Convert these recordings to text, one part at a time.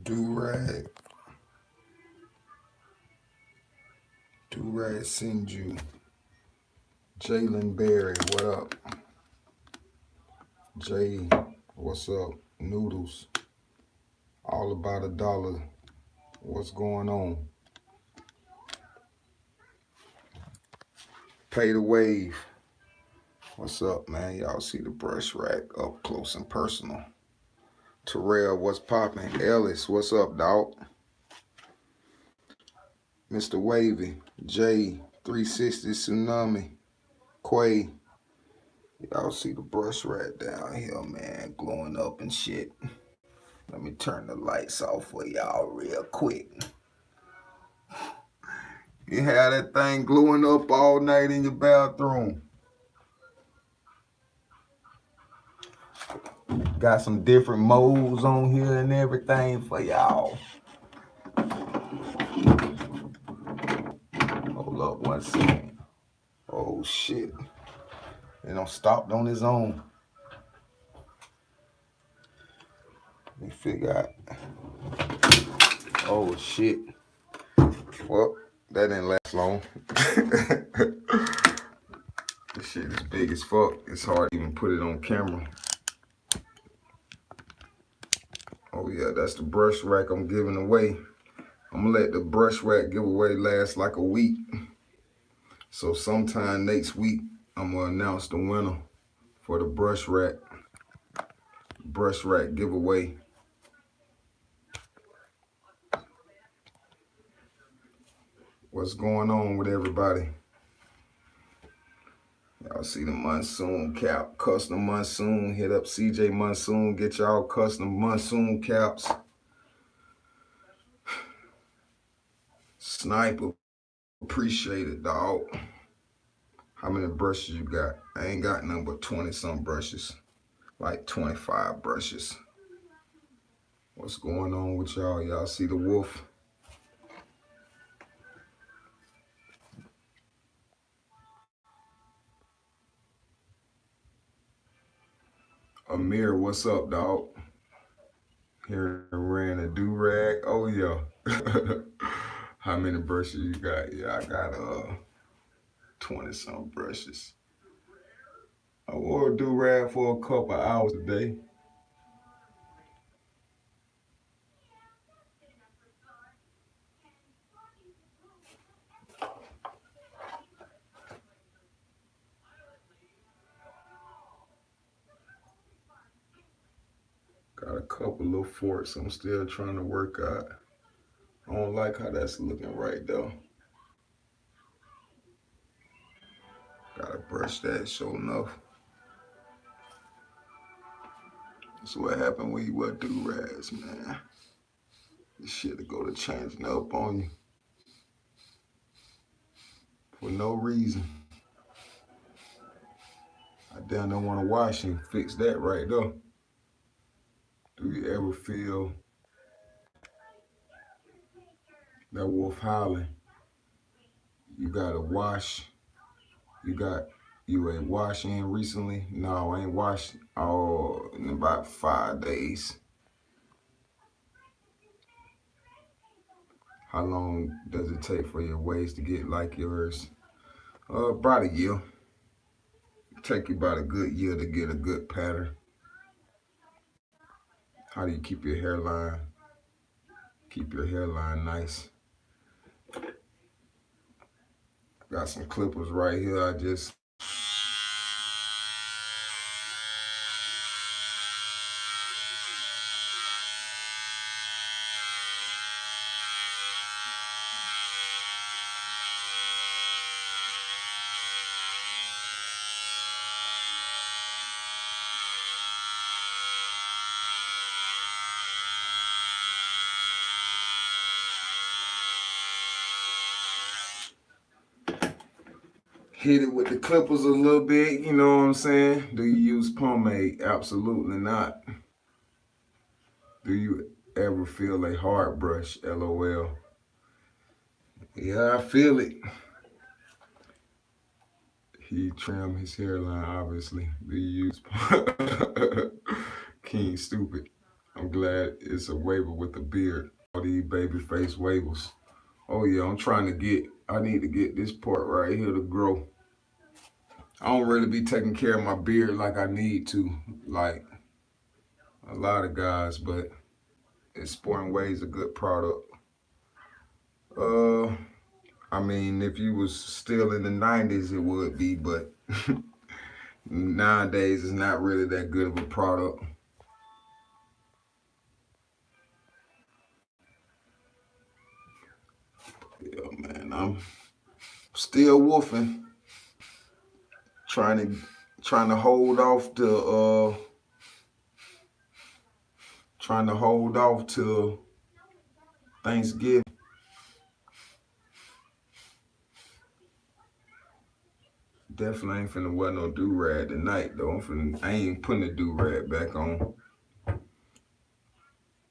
Do-rag. Do-rag send you. Jalen Berry, what up? Jay, what's up? Noodles, all about $1. What's going on? Pay the wave. What's up, man? Y'all see the brush rack up close and personal. Terrell, what's popping? Ellis, what's up, dog? Mr. Wavy, Jay, 360 Tsunami, Quay. Y'all see the brush rack down here, man, glowing up and shit. Let me turn the lights off for y'all real quick. You had that thing glowing up all night in your bathroom. Got some different modes on here and everything for y'all. Hold up 1 second. Oh shit. It done stopped on its own. Let me figure out. Oh shit. Well, that didn't last long. This shit is big as fuck. It's hard to even put it on camera. Oh yeah, that's the brush rack I'm giving away. I'm gonna let the brush rack giveaway last like a week. So sometime next week, I'm gonna announce the winner for the brush rack giveaway. What's going on with everybody? Y'all see the Monsoon cap, custom Monsoon. Hit up CJ Monsoon, get y'all custom Monsoon caps. Sniper, appreciate it, dog. How many brushes you got? I ain't got nothing but 20-some brushes. Like 25 brushes. What's going on with y'all? Y'all see the wolf? Amir, what's up, dog? Here ran a do-rag. Oh yeah. How many brushes you got? Yeah, I got 20-some brushes. I wore a do-rag for a couple hours a day. Got a couple little forks I'm still trying to work out. I don't like how that's looking right though. Gotta brush that, sure enough. That's what happened when you wear do-rags, man. This shit'll go to changing up on you. For no reason. I damn don't want to wash and fix that right though. Do you ever feel that wolf howling? You gotta wash. You ain't washing recently? No, I ain't washed in about 5 days. How long does it take for your waves to get like yours? About a year. Take you about a good year to get a good pattern. How do you keep your hairline? Keep your hairline nice. Got some clippers right here. I just hit it with the clippers a little bit, you know what I'm saying? Do you use pomade? Absolutely not. Do you ever feel a hard brush? LOL. Yeah, I feel it. He trimmed his hairline, obviously. Do you use King Stupid? I'm glad it's a waiver with a beard. All these baby face waivers. Oh yeah, I need to get this part right here to grow. I don't really be taking care of my beard like I need to, like a lot of guys, but Sporting Wave's a good product. Uh, I mean, if you was still in the 90s, it would be, but nowadays it's not really that good of a product. Yeah, man, I'm still woofing, trying to hold off to Thanksgiving. Definitely ain't finna wear no do-rag tonight though. I ain't putting the do-rag back on.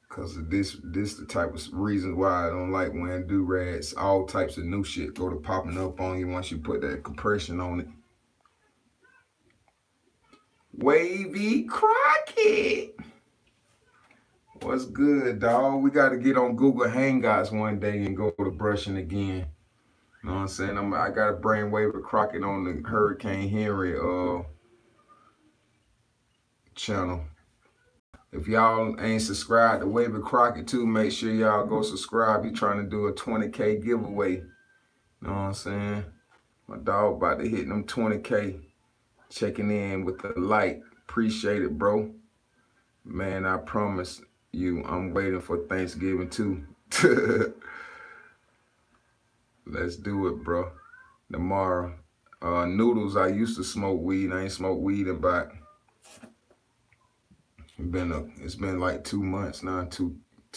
Cause of this the type of reasons why I don't like wearing do-rags. All types of new shit go to popping up on you once you put that compression on it. Wavy Crockett. What's good, dog? We gotta get on Google Hangouts one day and go to brushing again. You know what I'm saying? I gotta bring Wavy Crockett on the Hurricane Henry channel. If y'all ain't subscribed to Wavy Crockett too, make sure y'all go subscribe. He trying to do a 20K giveaway. You know what I'm saying? My dog about to hit them 20K. Checking in with the light. Appreciate it, bro. Man, I promise you, I'm waiting for Thanksgiving too. Let's do it, bro. Tomorrow. Noodles, I used to smoke weed. I ain't smoked weed in about, it's been like 2 months now, 2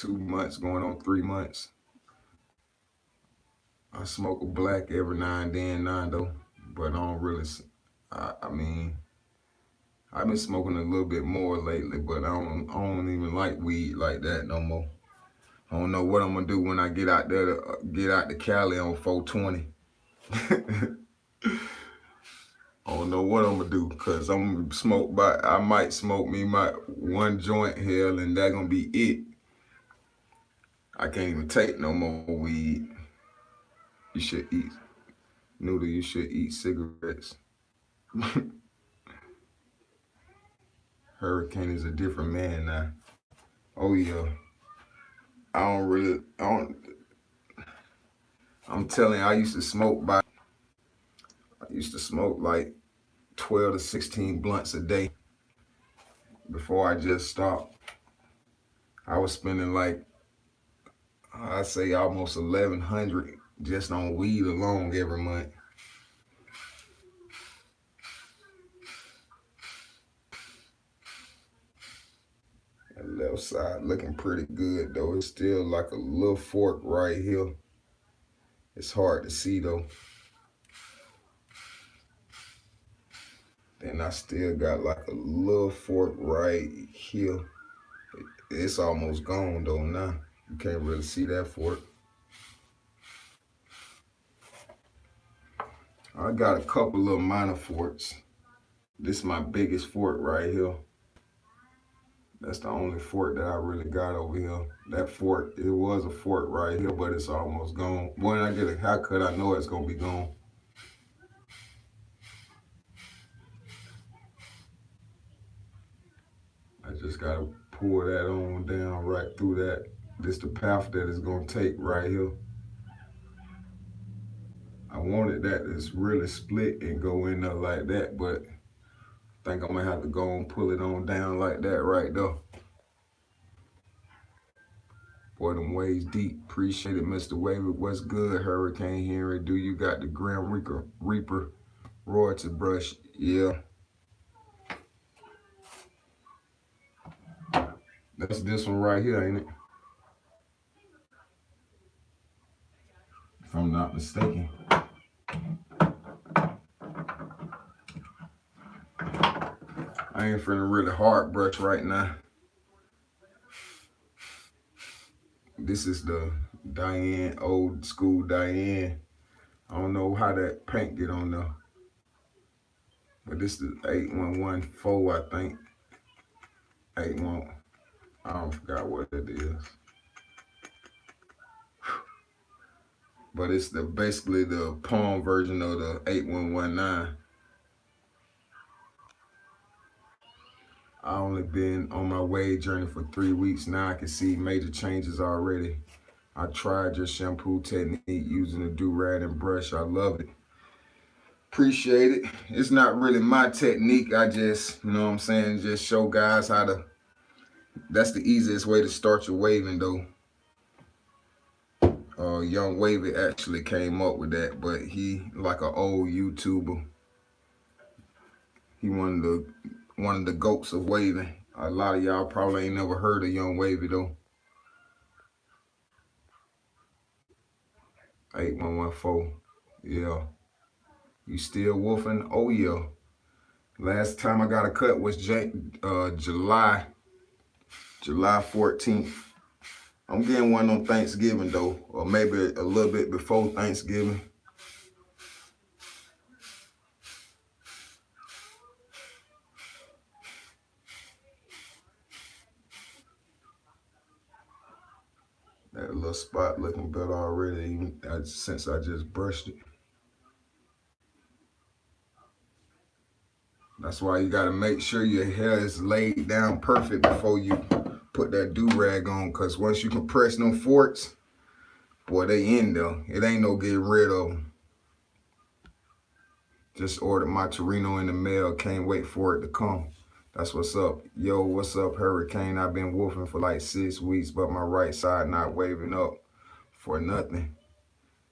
months going on 3 months. I smoke a black every now and then now though, but I don't really, I mean, I've been smoking a little bit more lately, but I don't even like weed like that no more. I don't know what I'm gonna do when I get out there to get out to Cali on 420. I don't know what I'm gonna do, cause I'm gonna smoke I might smoke me my one joint here and that gonna be it. I can't even take no more weed. You should eat, Noodle, you should eat cigarettes. Hurricane is a different man now. Oh yeah. I'm telling you, I used to smoke like 12 to 16 blunts a day before I just stopped. I was spending like, I'd say almost 1,100 just on weed alone every month. That left side looking pretty good though. It's still like a little fork right here. It's hard to see though. Then I still got like a little fork right here. It's almost gone though now. You can't really see that fork. I got a couple little minor forks. This is my biggest fork right here. That's the only fork that I really got over here. That fork, it was a fork right here, but it's almost gone. When I get a haircut, I know it's gonna be gone. I just gotta pour that on down right through that. This the path that it's gonna take right here. I wanted that to really split and go in there like that, but I think I'm gonna have to go and pull it on down like that right there. Boy, them waves deep. Appreciate it, Mr. Wavy. What's good, Hurricane Henry? Do you got the Grim Reaper royalty brush? Yeah. That's this one right here, ain't it? If I'm not mistaken. I ain't feeling really hard brush right now. This is the Diane, old school Diane. I don't know how that paint get on there. But this is the 8114, I think. 81. I don't forgot what it is. But it's basically the palm version of the 8119. I only been on my wave journey for 3 weeks now. I can see major changes already. I tried your shampoo technique using a do-rag and brush. I love it. Appreciate it. It's not really my technique. I just, you know what I'm saying, just show guys how to. That's the easiest way to start your waving though. Young Wavy actually came up with that, but he like an old YouTuber. He one of the goats of waving. A lot of y'all probably ain't never heard of Young Wavy though. 8114. Yeah. You still woofing? Oh yeah. Last time I got a cut was July 14th. I'm getting one on Thanksgiving though, or maybe a little bit before Thanksgiving. That little spot looking better already, since I just brushed it. That's why you gotta make sure your hair is laid down perfect before you put that do-rag on, cause once you compress them forks, boy, they in there. It ain't no getting rid of them. Just ordered my Torino in the mail, can't wait for it to come. That's what's up. Yo, what's up, Hurricane? I've been woofing for like 6 weeks, but my right side not waving up for nothing.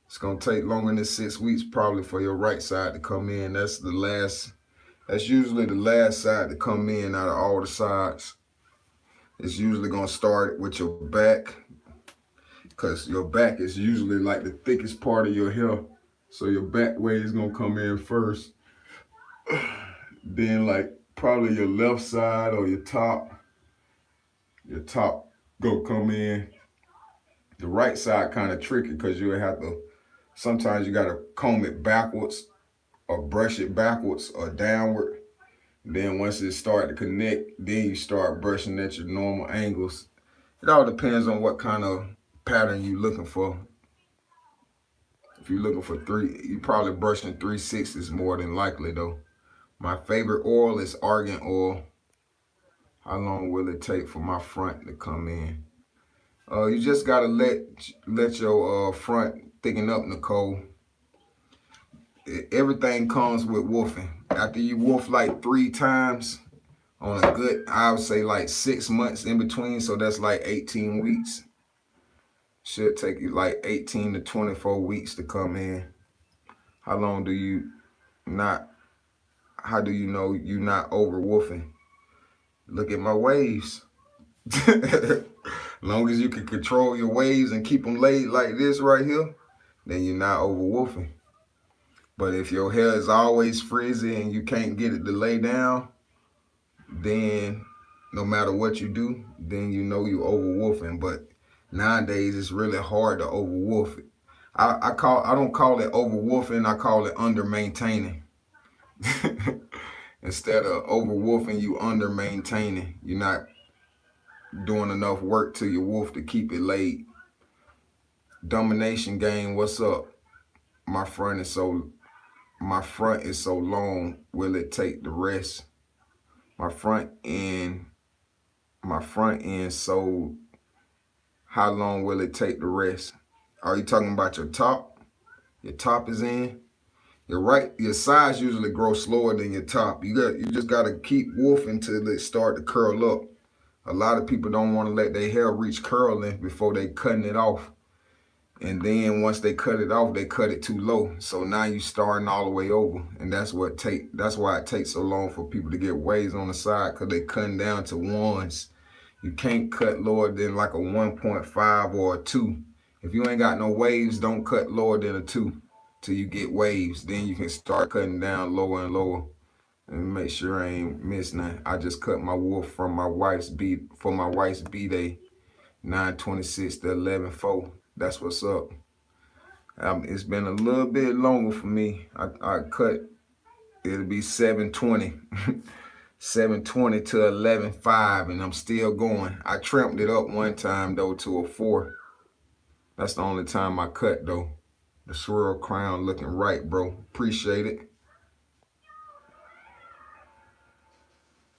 It's gonna take longer than 6 weeks probably for your right side to come in. That's usually the last side to come in out of all the sides. It's usually gonna start with your back, because your back is usually like the thickest part of your hair. So your back wave is gonna come in first. Then like probably your left side or your top go come in. The right side kind of tricky because you have to, sometimes you gotta comb it backwards or brush it backwards or downward. Then once it start to connect, then you start brushing at your normal angles. It all depends on what kind of pattern you looking for. If you're looking for you probably brushing 3/6 more than likely though. My favorite oil is argan oil. How long will it take for my front to come in? You just gotta let your front thicken up, Nicole. Everything comes with woofing. After you woof like 3 times on a good, I would say like 6 months in between, so that's like 18 weeks. Should take you like 18 to 24 weeks to come in. How long do you not, how do you know you're not over woofing? Look at my waves. Long as you can control your waves and keep them laid like this right here, then you're not over woofing. But if your hair is always frizzy and you can't get it to lay down, then no matter what you do, then you know you over woofing. But nowadays it's really hard to over woof it. I don't call it over woofing, I call it under maintaining. Instead of over woofing, you under maintaining. You're not doing enough work to your wolf to keep it laid. Domination game, what's up? My front is so long, will it take the rest? My front end so, how long will it take the rest? Are you talking about your top? Your top is in. Your sides usually grow slower than your top. You just gotta keep woofing till it start to curl up. A lot of people don't want to let their hair reach curling before they cutting it off. And then once they cut it off, they cut it too low. So now you starting all the way over. And that's why it takes so long for people to get waves on the side, because they cutting down to ones. You can't cut lower than like a 1.5 or a 2. If you ain't got no waves, don't cut lower than a 2 till you get waves. Then you can start cutting down lower and lower. And make sure I ain't missing nothing. I just cut my wolf from my wife's B-Day, 9/26 to 11/4. That's what's up. It's been a little bit longer for me. I cut, it'll be 7/20. 720 to 11.5, and I'm still going. I trimmed it up one time though to a 4. That's the only time I cut though. The swirl crown looking right, bro. Appreciate it.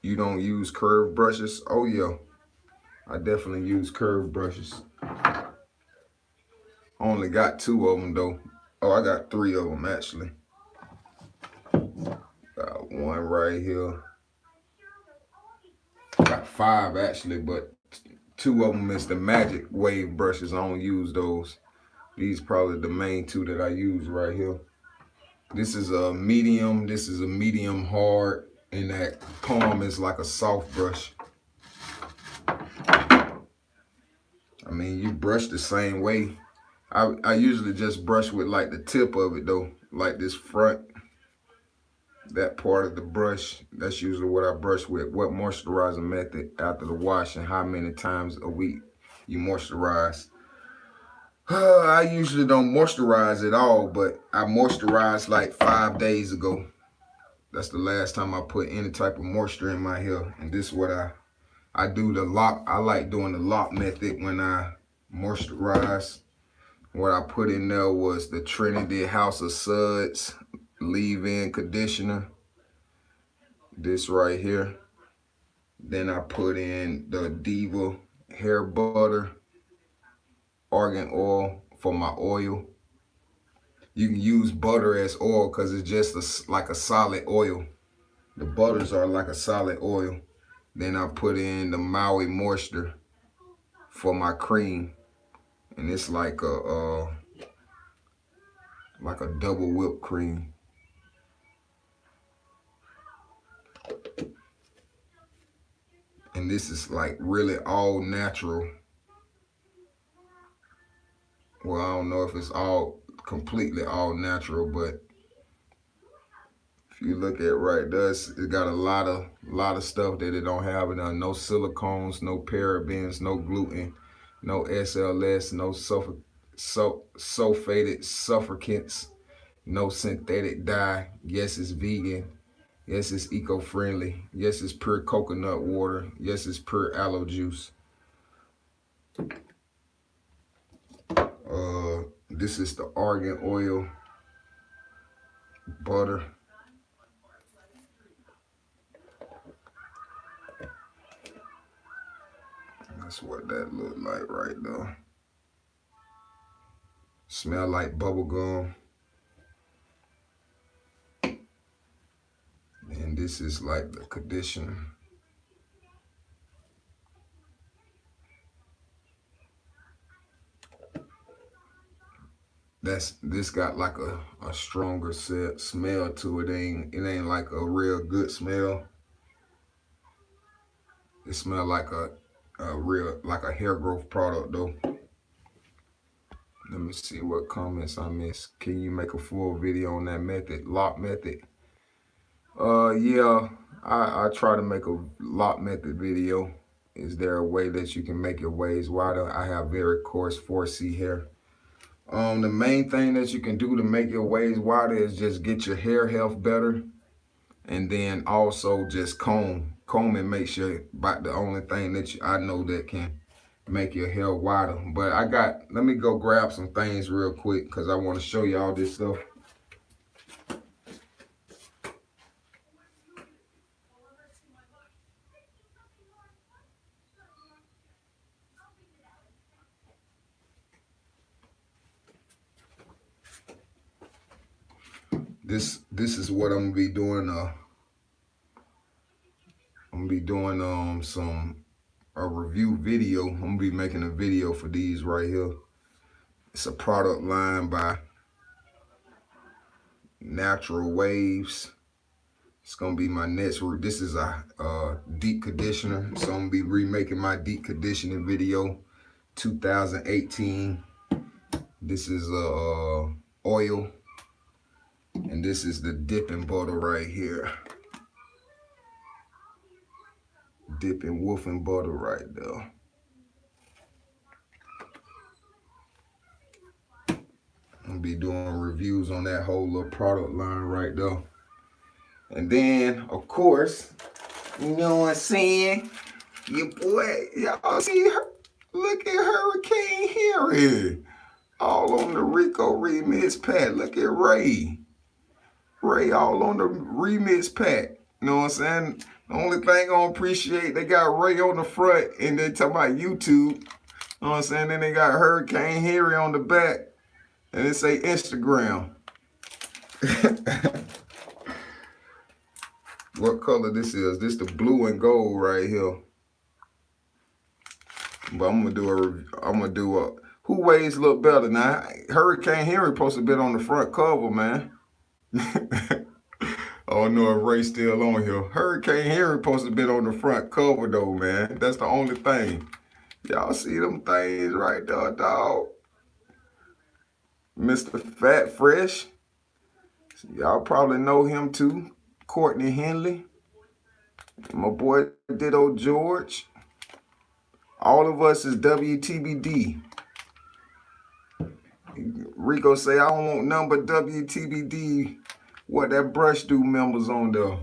You don't use curved brushes? Oh yeah, I definitely use curved brushes. I only got 2 of them though. Oh, I got 3 of them actually. Got 1 right here. Got 5 actually, but 2 of them is the magic wave brushes. I don't use those. These probably the main 2 that I use right here. This is a medium. This is a medium hard, and that palm is like a soft brush. I mean, you brush the same way. I usually just brush with like the tip of it though, like this front, that part of the brush. That's usually what I brush with. What moisturizer method after the wash and how many times a week you moisturize. I usually don't moisturize at all, but I moisturized like 5 days ago. That's the last time I put any type of moisture in my hair. And this is what I do the lock. I like doing the lock method when I moisturize. What I put in there was the Trinity House of Suds leave-in conditioner. This right here. Then I put in the Diva hair butter, argan oil for my oil. You can use butter as oil because it's just like a solid oil. The butters are like a solid oil. Then I put in the Maui Moisture for my cream. And it's like a double whipped cream. And this is like really all natural. Well, I don't know if it's all completely all natural, but if you look at right there, it got a lot of stuff that it don't have in there. No silicones, no parabens, no gluten, no SLS, no sulfated suffragants, no synthetic dye. Yes, it's vegan. Yes, it's eco-friendly. Yes, it's pure coconut water. Yes, it's pure aloe juice. This is the argan oil butter. That's what that look like right there. Smell like bubble gum. And this is like the conditioner. This got like a stronger smell to it. It ain't like a real good smell. It smell like a real like a hair growth product though. Let me see what comments I missed. Can you make a full video on that method, lock method? Yeah, I try to make a lock method video. Is there a way that you can make your waves wider? I have very coarse 4C hair. The main thing that you can do to make your waves wider is just get your hair health better, and then also just comb and make sure. About the only thing that I know that can make your hair wider. But let me go grab some things real quick because I want to show you all this stuff. This is what I'm gonna be doing. I'm gonna be doing a review video. I'm gonna be making a video for these right here. It's a product line by Natural Waves. It's gonna be my next. This is a deep conditioner, so I'm gonna be remaking my deep conditioning video, 2018. This is oil, and this is the dipping butter right here. Dipping woofing butter right there. I'm gonna be doing reviews on that whole little product line right there. And then, of course, You know what I'm saying? Your boy, y'all see her? Look at Hurricane Harry. All on the Rico remix pack. Look at Ray. Ray all on the remix pack. You know what I'm saying? The only thing I don't appreciate, they got Ray on the front and they talk about YouTube. You know what I'm saying? Then they got Hurricane Harry on the back and it say Instagram. What color this is? This the blue and gold right here. But I'm gonna do a who weighs a little better now. Hurricane Harry supposed to be on the front cover, man. I don't know if Ray's still on here. Hurricane Harry supposed to be on the front cover though, man. That's the only thing. Y'all see them things right there, dog. Mr. Fat Fresh. Y'all probably know him too. Courtney Henley. My boy Ditto George. All of us is WTBD. Rico say, I don't want nothing but WTBD. What that Brush Do members on there.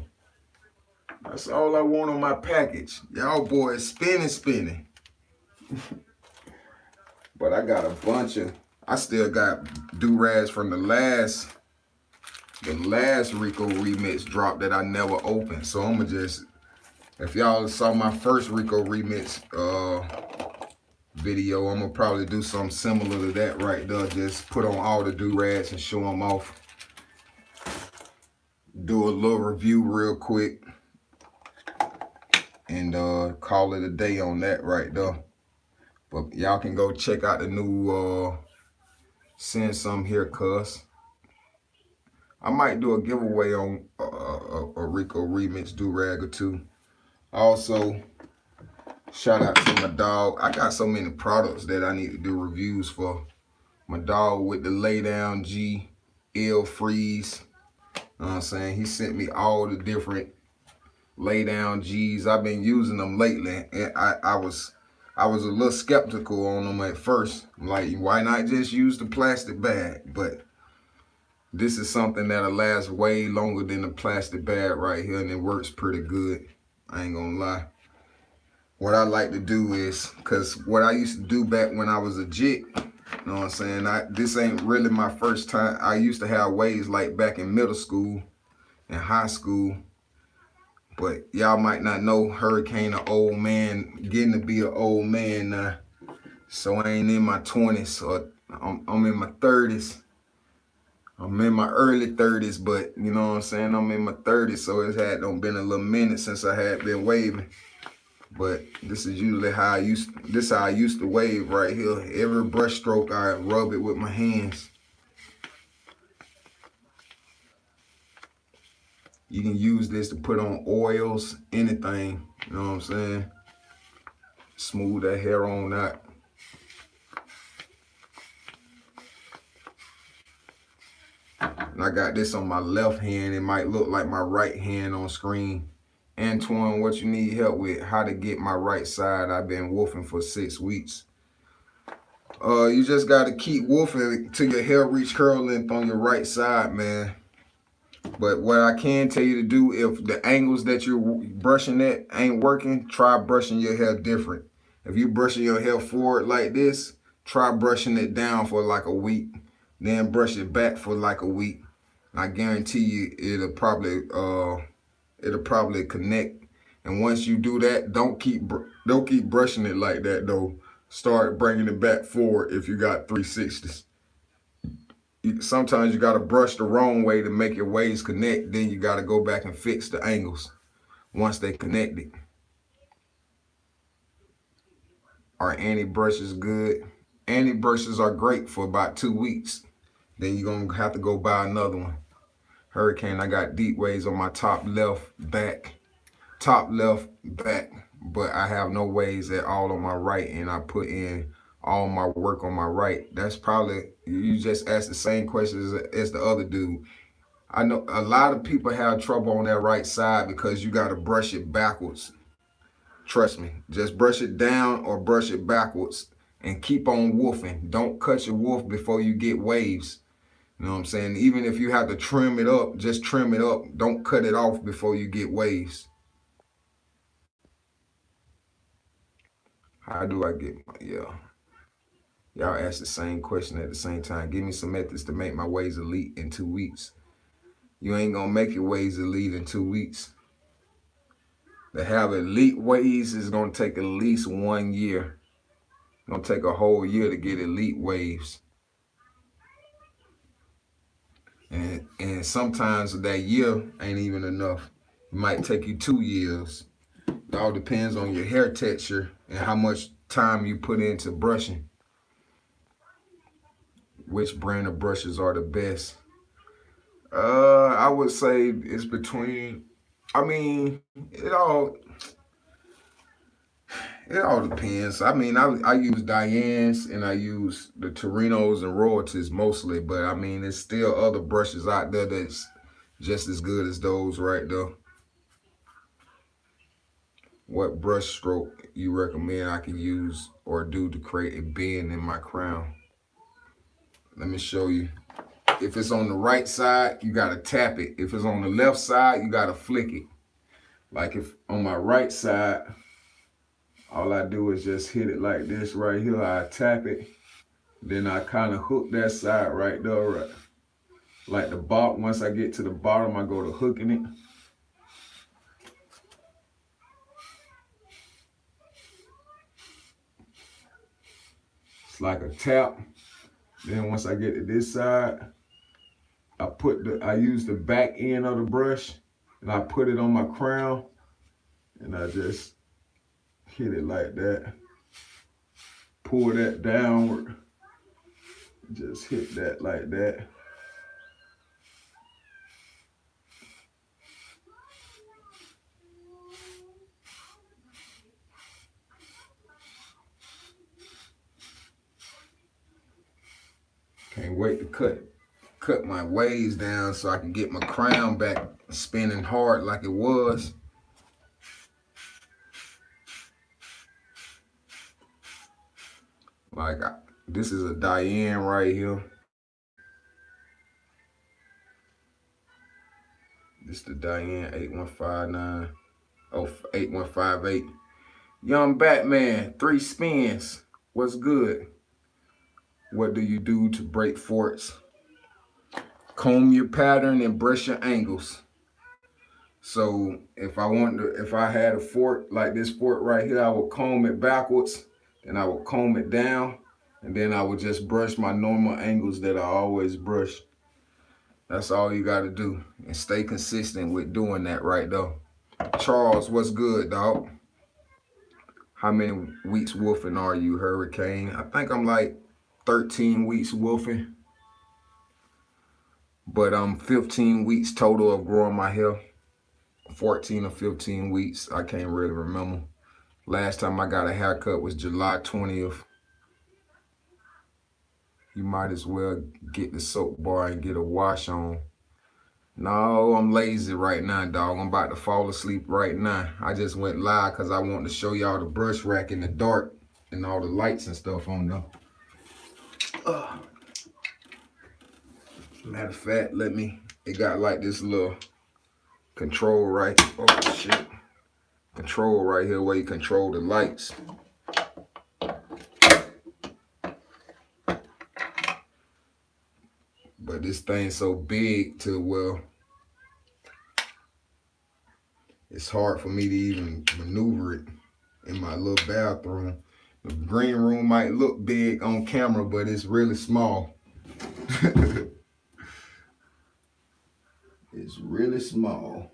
That's all I want on my package. Y'all boys spinning. But I got a bunch of, I still got do-rags from the last Rico remix drop that I never opened. So I'ma just, if y'all saw my first Rico remix video, I'm gonna probably do something similar to that right there. Just put on all the do-rags and show them off. Do a little review real quick and call it a day on that right there. But y'all can go check out the new Send Some Here Cuss. I might do a giveaway on a Rico remix do-rag or two. Also, shout out to my dog. I got so many products that I need to do reviews for. My dog with the Lay Down G, L Freeze. You know what I'm saying? He sent me all the different Lay Down G's. I've been using them lately. And I was a little skeptical on them at first. Like, why not just use the plastic bag? But this is something that'll last way longer than the plastic bag right here, and it works pretty good. I ain't gonna lie. What I like to do is, cause what I used to do back when I was a jit, you know what I'm saying? This ain't really my first time. I used to have waves like back in middle school and high school. But y'all might not know Hurricane an old man, getting to be an old man now. So I ain't in my 20s, so I'm in my 30s. I'm in my early 30s, but you know what I'm saying? I'm in my 30s, so it's been a little minute since I had been waving. But this is usually how I used to wave right here. Every brush stroke, I rub it with my hands. You can use this to put on oils, anything, you know what I'm saying? Smooth that hair on out. And I got this on my left hand. It might look like my right hand on screen. Antoine, what you need help with? How to get my right side. I've been woofing for 6 weeks. You just got to keep woofing till your hair reach curl length on your right side, man. But what I can tell you to do, if the angles that you're brushing at ain't working, try brushing your hair different. If you're brushing your hair forward like this, try brushing it down for like a week. Then brush it back for like a week. I guarantee you it'll probably connect. And once you do that, don't keep brushing it like that though. Start bringing it back forward if you got 360s. Sometimes you got to brush the wrong way to make your waves connect. Then you got to go back and fix the angles once they connected. Are anti-brushes good? Anti-brushes are great for about 2 weeks. Then you're going to have to go buy another one. Hurricane, I got deep waves on my top left back. But I have no waves at all on my right, and I put in all my work on my right. That's probably, you just asked the same questions as the other dude. I know a lot of people have trouble on that right side because you got to brush it backwards. Trust me, just brush it down or brush it backwards and keep on woofing. Don't cut your woof before you get waves. You know what I'm saying? Even if you have to trim it up, just trim it up. Don't cut it off before you get waves. How do I get my, yeah. Y'all ask the same question at the same time. Give me some methods to make my waves elite in 2 weeks. You ain't gonna make your waves elite in 2 weeks. To have elite waves is gonna take at least 1 year. It's gonna take a whole year to get elite waves. And sometimes that year ain't even enough. It might take you 2 years. It all depends on your hair texture and how much time you put into brushing. Which brand of brushes are the best? I would say it's between, I mean, it all depends. I mean, I use Diane's and I use the Torinos and Royalties mostly, but I mean, there's still other brushes out there that's just as good as those right there. What brush stroke you recommend I can use or do to create a bend in my crown? Let me show you. If it's on the right side, you gotta tap it. If it's on the left side, you gotta flick it. Like if on my right side, all I do is just hit it like this right here. I tap it. Then I kind of hook that side right there. Right? Like the bottom, once I get to the bottom, I go to hooking it. It's like a tap. Then once I get to this side, I use the back end of the brush and I put it on my crown and I just hit it like that. Pull that downward. Just hit that like that. Can't wait to cut my waves down so I can get my crown back spinning hard like it was. This is a Diane right here. This is the Diane 8159. Oh, 8158. Young Batman, 3 spins. What's good? What do you do to break forts? Comb your pattern and brush your angles. So if I had a fort like this fort right here, I would comb it backwards, and I would comb it down, and then I would just brush my normal angles that I always brush. That's all you got to do, and stay consistent with doing that right there. Charles, what's good, dog? How many weeks wolfing are you, Hurricane? I think I'm like 13 weeks wolfing, but I'm 15 weeks total of growing my hair. 14 or 15 weeks, I can't really remember. Last time I got a haircut was July 20th. You might as well get the soap bar and get a wash on. No, I'm lazy right now, dog. I'm about to fall asleep right now. I just went live because I wanted to show y'all the brush rack in the dark and all the lights and stuff on there. Matter of fact, it got like this little control right, oh shit. Control right here where you control the lights. But this thing's so big to, well, it's hard for me to even maneuver it in my little bathroom. The green room might look big on camera, but it's really small. It's really small.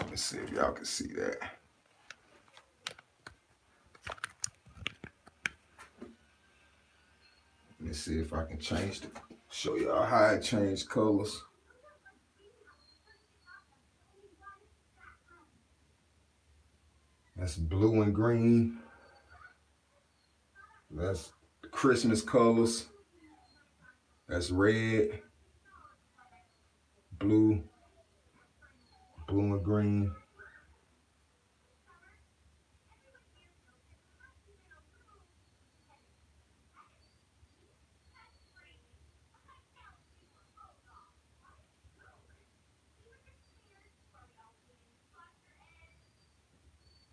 Let's see if y'all can see that. Let me see if I can show y'all how I change colors. That's blue and green. That's Christmas colors. That's red, blue, blue and green.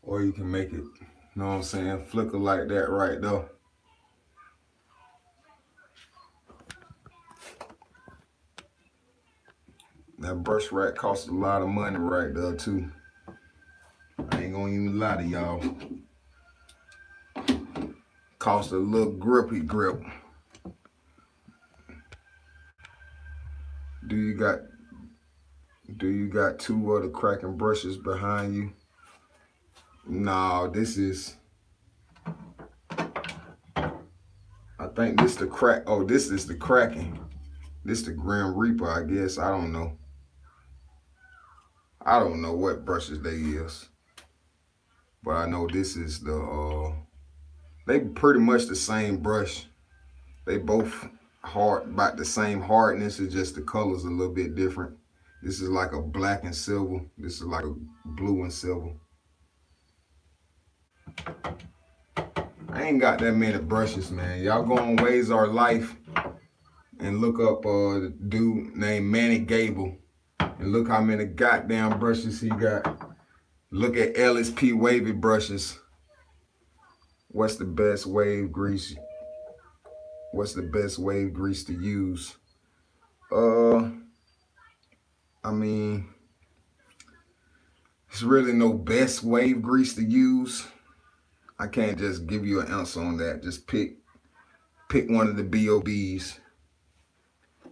Or you can make it, you know what I'm saying, flicker like that right there. That brush rack costs a lot of money right there too. I ain't gonna even lie to y'all. Cost a little grippy grip. Do you got two other cracking brushes behind you? No, this is, I think this the crack. Oh, this is the cracking. This the Grim Reaper, I guess. I don't know. I don't know what brushes they use. But I know this is the, they pretty much the same brush. They both hard, about the same hardness. It's just the color's a little bit different. This is like a black and silver. This is like a blue and silver. I ain't got that many brushes, man. Y'all go on Ways Our Life and look up a dude named Manny Gable and look how many goddamn brushes he got. Look at LSP wavy brushes. What's the best wave grease? What's the best wave grease to use? I mean, there's really no best wave grease to use. I can't just give you an answer on that. Just pick one of the BOBs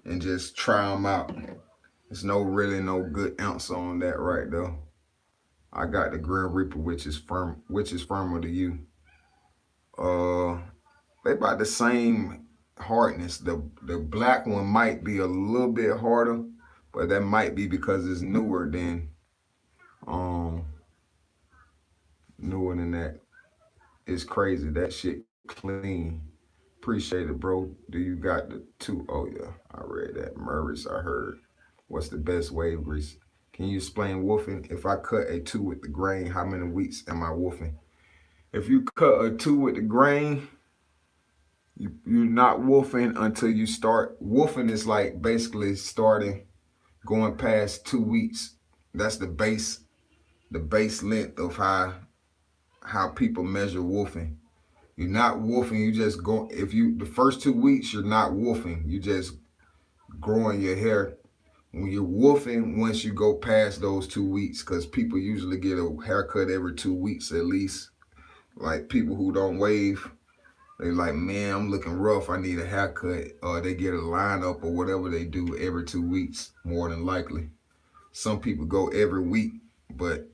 and just try them out. There's really no good answer on that right though. I got the Grim Reaper, which is firmer to you. They about the same hardness. The black one might be a little bit harder, but that might be because it's newer than that. It's crazy. That shit clean. Appreciate it, bro. Do you got the two? Oh yeah, I read that. Murray's, I heard. What's the best wave grease? Can you explain woofing? If I cut a 2 with the grain, how many weeks am I woofing? If you cut a 2 with the grain, you're not woofing until you start. Woofing is like basically going past 2 weeks. That's the base length of how people measure woofing. You're not woofing, you just go, the first 2 weeks, you're not woofing, you just growing your hair. When you're woofing, once you go past those 2 weeks, because people usually get a haircut every 2 weeks at least. Like people who don't wave, they like, man, I'm looking rough, I need a haircut. Or they get a line up or whatever they do every 2 weeks, more than likely. Some people go every week, but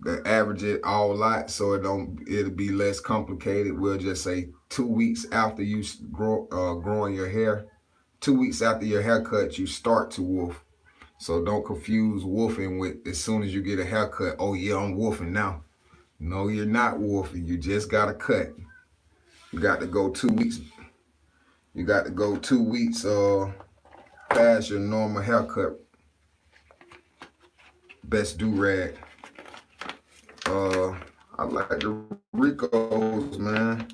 they average it all out so it'll be less complicated. We'll just say 2 weeks after you growing your hair, 2 weeks after your haircut, you start to woof. So don't confuse woofing with as soon as you get a haircut, oh yeah, I'm woofing now. No, you're not woofing. You just got a cut. You got to go 2 weeks. You got to go 2 weeks past your normal haircut. Best do-rag. I like the Ricos, man.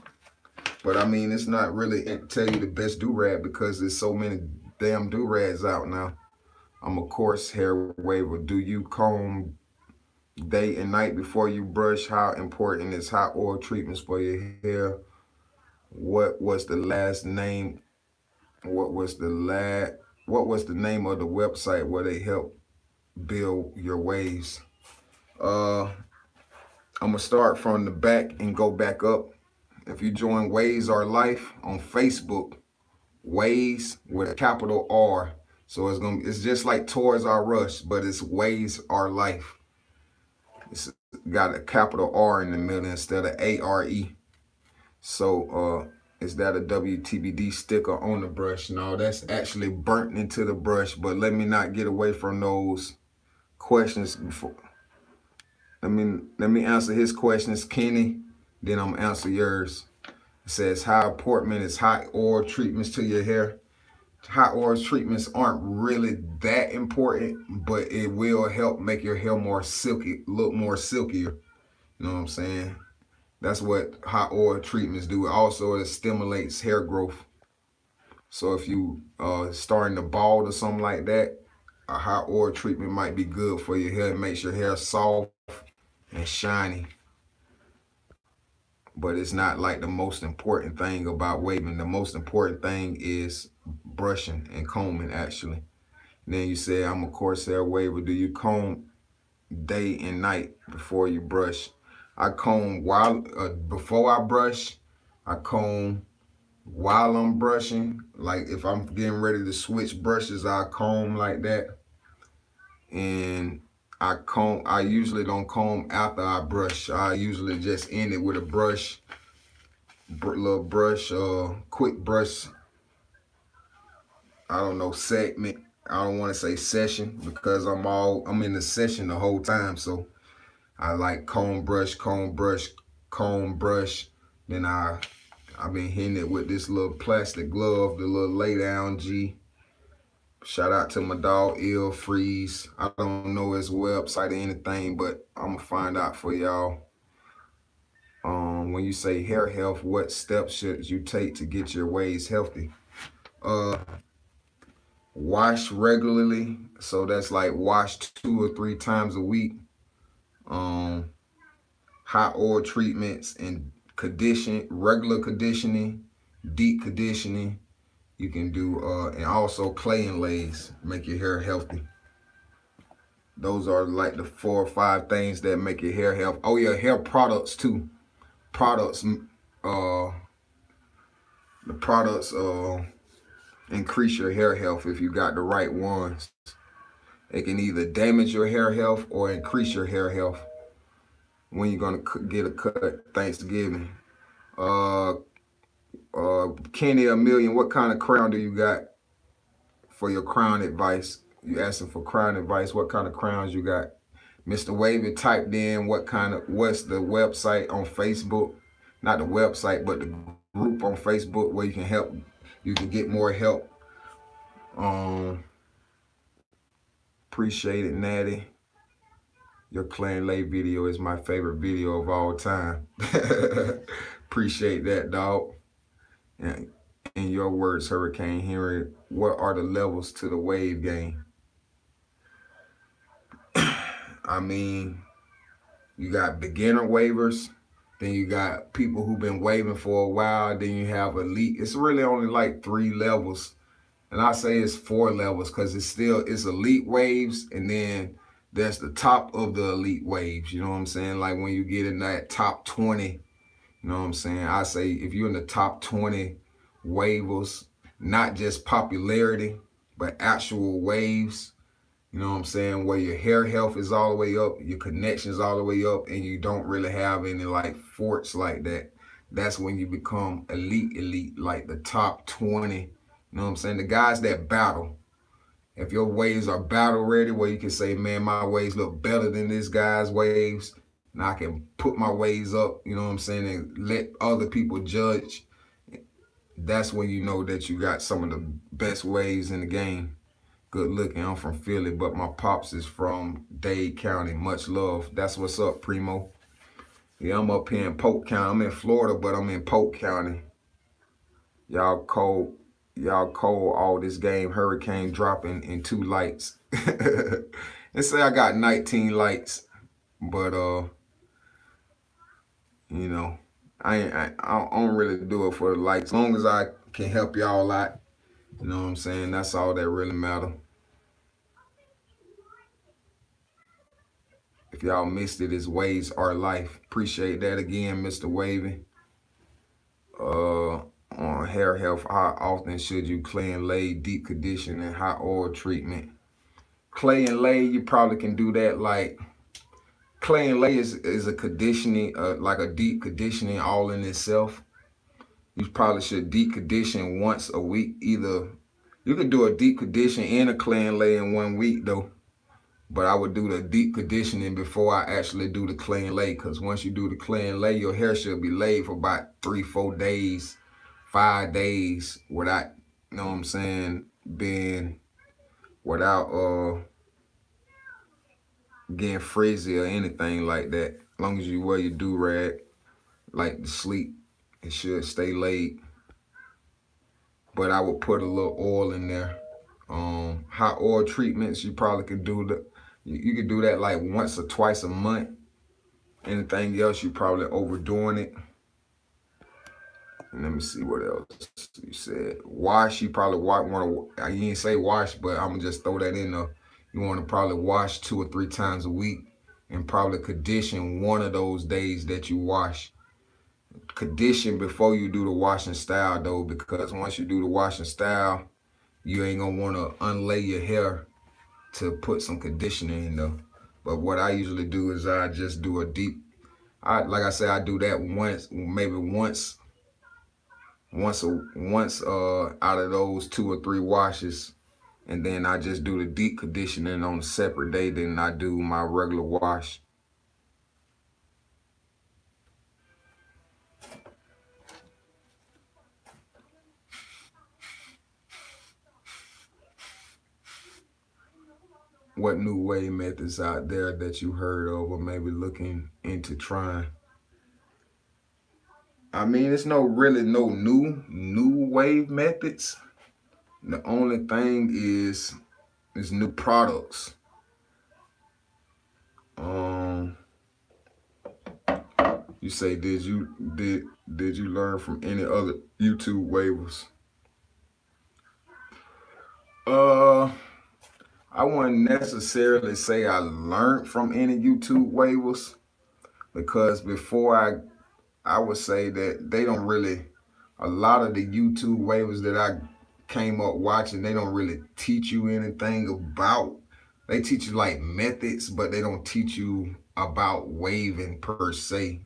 But I mean, it's not really to tell you the best do-rag because there's so many damn do-rags out now. I'm a coarse hair waver. Do you comb day and night before you brush? How important is hot oil treatments for your hair? What was the name of the website where they help build your waves? I'm gonna start from the back and go back up. If you join Ways Our Life on Facebook, Ways with a capital R. So it's just like Toys R Us, but it's Ways Our Life. It's got a capital R in the middle instead of A-R-E. So is that a WTBD sticker on the brush? No, that's actually burnt into the brush, but let me not get away from those questions before. Let me answer his questions, Kenny, then I'm gonna answer yours. It says, how important is hot oil treatments to your hair? hot oil treatments aren't really that important, but it will help make your hair more silky, look more silkier. You know what I'm saying? That's what hot oil treatments do. Also, it stimulates hair growth. So if you starting to bald or something like that, a hot oil treatment might be good for your hair. It makes your hair soft and shiny. But it's not like the most important thing about waving. The most important thing is brushing and combing, actually. And then you say, I'm a Corsair waver. Do you comb day and night before you brush? I comb before I brush. I comb while I'm brushing. Like if I'm getting ready to switch brushes, I comb like that. And I usually don't comb after I brush. I usually just end it with a brush, little brush, quick brush, I don't know, segment. I don't want to say session because I'm in the session the whole time. So I like comb brush, comb brush, comb brush. Then I've been hitting it with this little plastic glove, the little lay down G. Shout out to my dog Ill Freeze. I don't know his website or anything, but I'm gonna find out for y'all. When you say hair health, what steps should you take to get your waves healthy? Wash regularly, so that's like wash 2 or 3 times a week. Hot oil treatments and regular conditioning, deep conditioning. You can do, and also clay and lays, make your hair healthy. Those are like the 4 or 5 things that make your hair healthy. Oh yeah, hair products too. The products increase your hair health if you got the right ones. It can either damage your hair health or increase your hair health when you're gonna get a cut Thanksgiving. Kenny a Million, what kind of crown do you got for your crown advice? You asking for crown advice, what kind of crowns you got? Mr. Wavy typed in what's the website on Facebook? Not the website, but the group on Facebook where you can get more help. Appreciate it, Natty. Your Clan Lay video is my favorite video of all time. Appreciate that, dog. And in your words, Hurricane Henry, what are the levels to the wave game? I mean, you got beginner wavers, then you got people who've been waving for a while, then you have elite. It's really only like 3 levels. And I say it's 4 levels because it's elite waves, and then there's the top of the elite waves. You know what I'm saying? Like when you get in that top 20, you know what I'm saying? I say if you're in the top 20 wavers, not just popularity, but actual waves, you know what I'm saying, where your hair health is all the way up, your connections all the way up, and you don't really have any like forts like that. That's when you become elite, like the top 20. You know what I'm saying? The guys that battle. If your waves are battle ready, where you can say, man, my waves look better than this guy's waves, and I can put my waves up, you know what I'm saying, and let other people judge, that's when you know that you got some of the best waves in the game. Good looking. I'm from Philly, but my pops is from Dade County. Much love. That's what's up, Primo. Yeah, I'm up here in Polk County. I'm in Florida, but I'm in Polk County. Y'all cold all this game. Hurricane dropping in 2 lights. And say I got 19 lights, but you know, I don't really do it for the lights. As long as I can help y'all out, you know what I'm saying? That's all that really matters. If y'all missed it, it's Waves Are Life. Appreciate that again, Mr. Wavy. On hair health, how often should you clay and lay, deep conditioning, hot oil treatment? Clay and lay, you probably can do that like, clay and lay is a conditioning, like a deep conditioning all in itself. You probably should deep condition once a week. Either you could do a deep condition and a clay and lay in 1 week though. But I would do the deep conditioning before I actually do the clay and lay, because once you do the clay and lay, your hair should be laid for about 3-4 days, 5 days without, you know what I'm saying, being without getting frizzy or anything like that. As long as you wear your do-rag, like to sleep, it should stay laid. But I would put a little oil in there. Hot oil treatments, you probably could do that. You could do that like once or twice a month. Anything else, you probably overdoing it. And let me see what else you said. Wash, you probably want to, you didn't say wash, but I'm gonna just throw that in there. You want to probably wash 2 or 3 times a week and probably condition one of those days that you wash. Condition before you do the washing style though, because once you do the washing style, you ain't gonna want to unlay your hair to put some conditioner in there. But what I usually do is I just do a deep, like I said, I do that once, maybe once out of those 2 or 3 washes, and then I just do the deep conditioning on a separate day. Then I do my regular wash. What new wave methods out there that you heard of or maybe looking into trying? I mean, it's really no new wave methods. The only thing is new products. You say did you learn from any other YouTube waivers? I wouldn't necessarily say I learned from any YouTube waivers, because before I would say that they don't really, a lot of the YouTube waivers that I came up watching, they don't really teach you anything about, they teach you like methods, but they don't teach you about waving per se.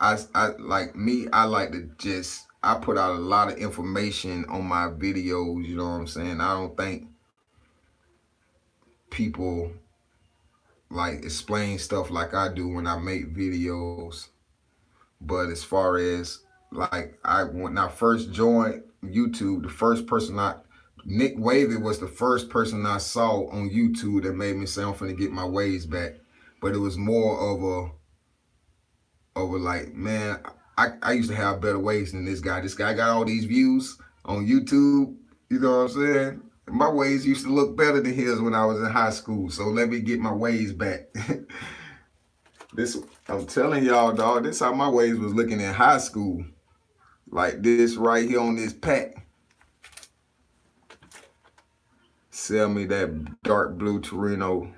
I like me, I like to just, I put out a lot of information on my videos, you know what I'm saying? I don't think people like explain stuff like I do when I make videos. But as far as like, when I first joined YouTube, the first person Nick Wavy was the first person I saw on YouTube that made me say I'm finna get my waves back. But it was more of a like, man, I used to have better waves than this guy. This guy got all these views on YouTube, you know what I'm saying? My waves used to look better than his when I was in high school. So let me get my waves back. I'm telling y'all, dog, this how my waves was looking in high school. Like this right here on this pack. Sell me that dark blue Torino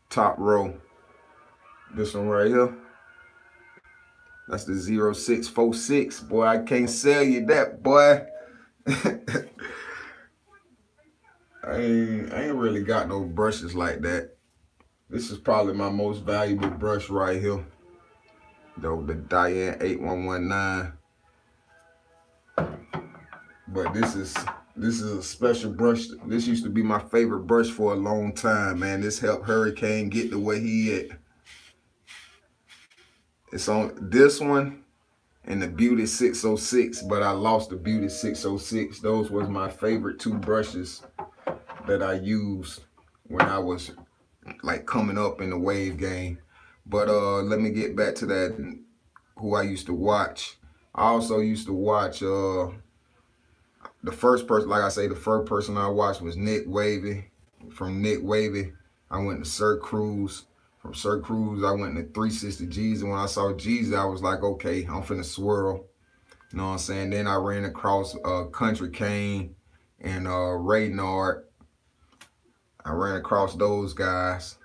top row. This one right here. That's the 0646. Boy, I can't sell you that, boy. I ain't really got no brushes like that. This is probably my most valuable brush right here. Though, the Diane 8119. But this is a special brush. This used to be my favorite brush for a long time, man. This helped Hurricane get to where he at. It's on this one and the Beauty 606, but I lost the Beauty 606. Those was my favorite 2 brushes that I used when I was like coming up in the wave game. But let me get back to that, who I used to watch. I also used to watch the first person, like I say, the first person I watched was Nick Wavy. From Nick Wavy, I went to Sir Cruz. From Sir Cruz, I went to 360 G's. And when I saw G's, I was like, okay, I'm finna swirl. You know what I'm saying? Then I ran across Country Kane and Raynard. I ran across those guys.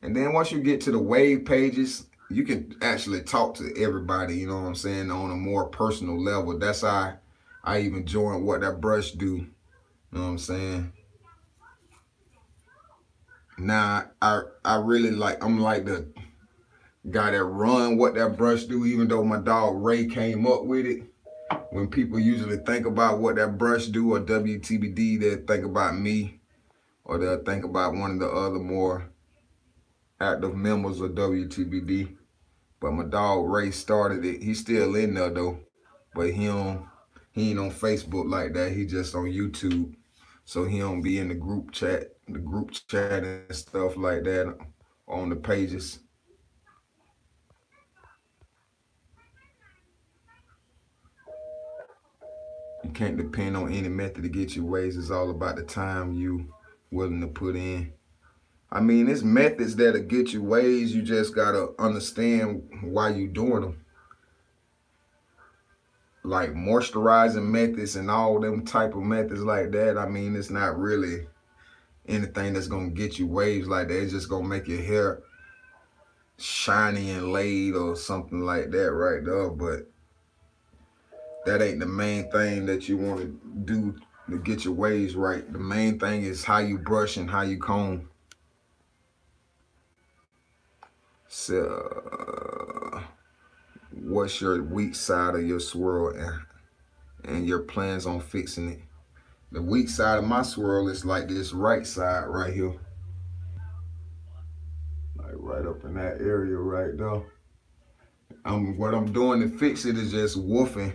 And then once you get to the wave pages, you can actually talk to everybody, you know what I'm saying, on a more personal level. That's how I even joined What That Brush Do. You know what I'm saying? Now, I really like, I'm like the guy that run What That Brush Do, even though my dog Ray came up with it. When people usually think about What That Brush Do or WTBD, they'll think about me, or they'll think about one of the other more active members of WTBD. But my dog Ray started it. He's still in there though, but he ain't on Facebook like that. He just on YouTube. so he don't be in the group chat and stuff like that on the pages. You can't depend on any method to get your ways. It's all about the time you willing to put in. I mean, it's methods that'll get you ways. You just gotta understand why you doing them. Like moisturizing methods and all them type of methods like that. I mean, it's not really anything that's gonna get you waves like that. It's just gonna make your hair shiny and laid or something like that right there. But that ain't the main thing that you want to do to get your waves right. The main thing is how you brush and how you comb. So, what's your weak side of your swirl and your plans on fixing it? The weak side of my swirl is like this right side right here. Like right up in that area right there. What I'm doing to fix it is just woofing.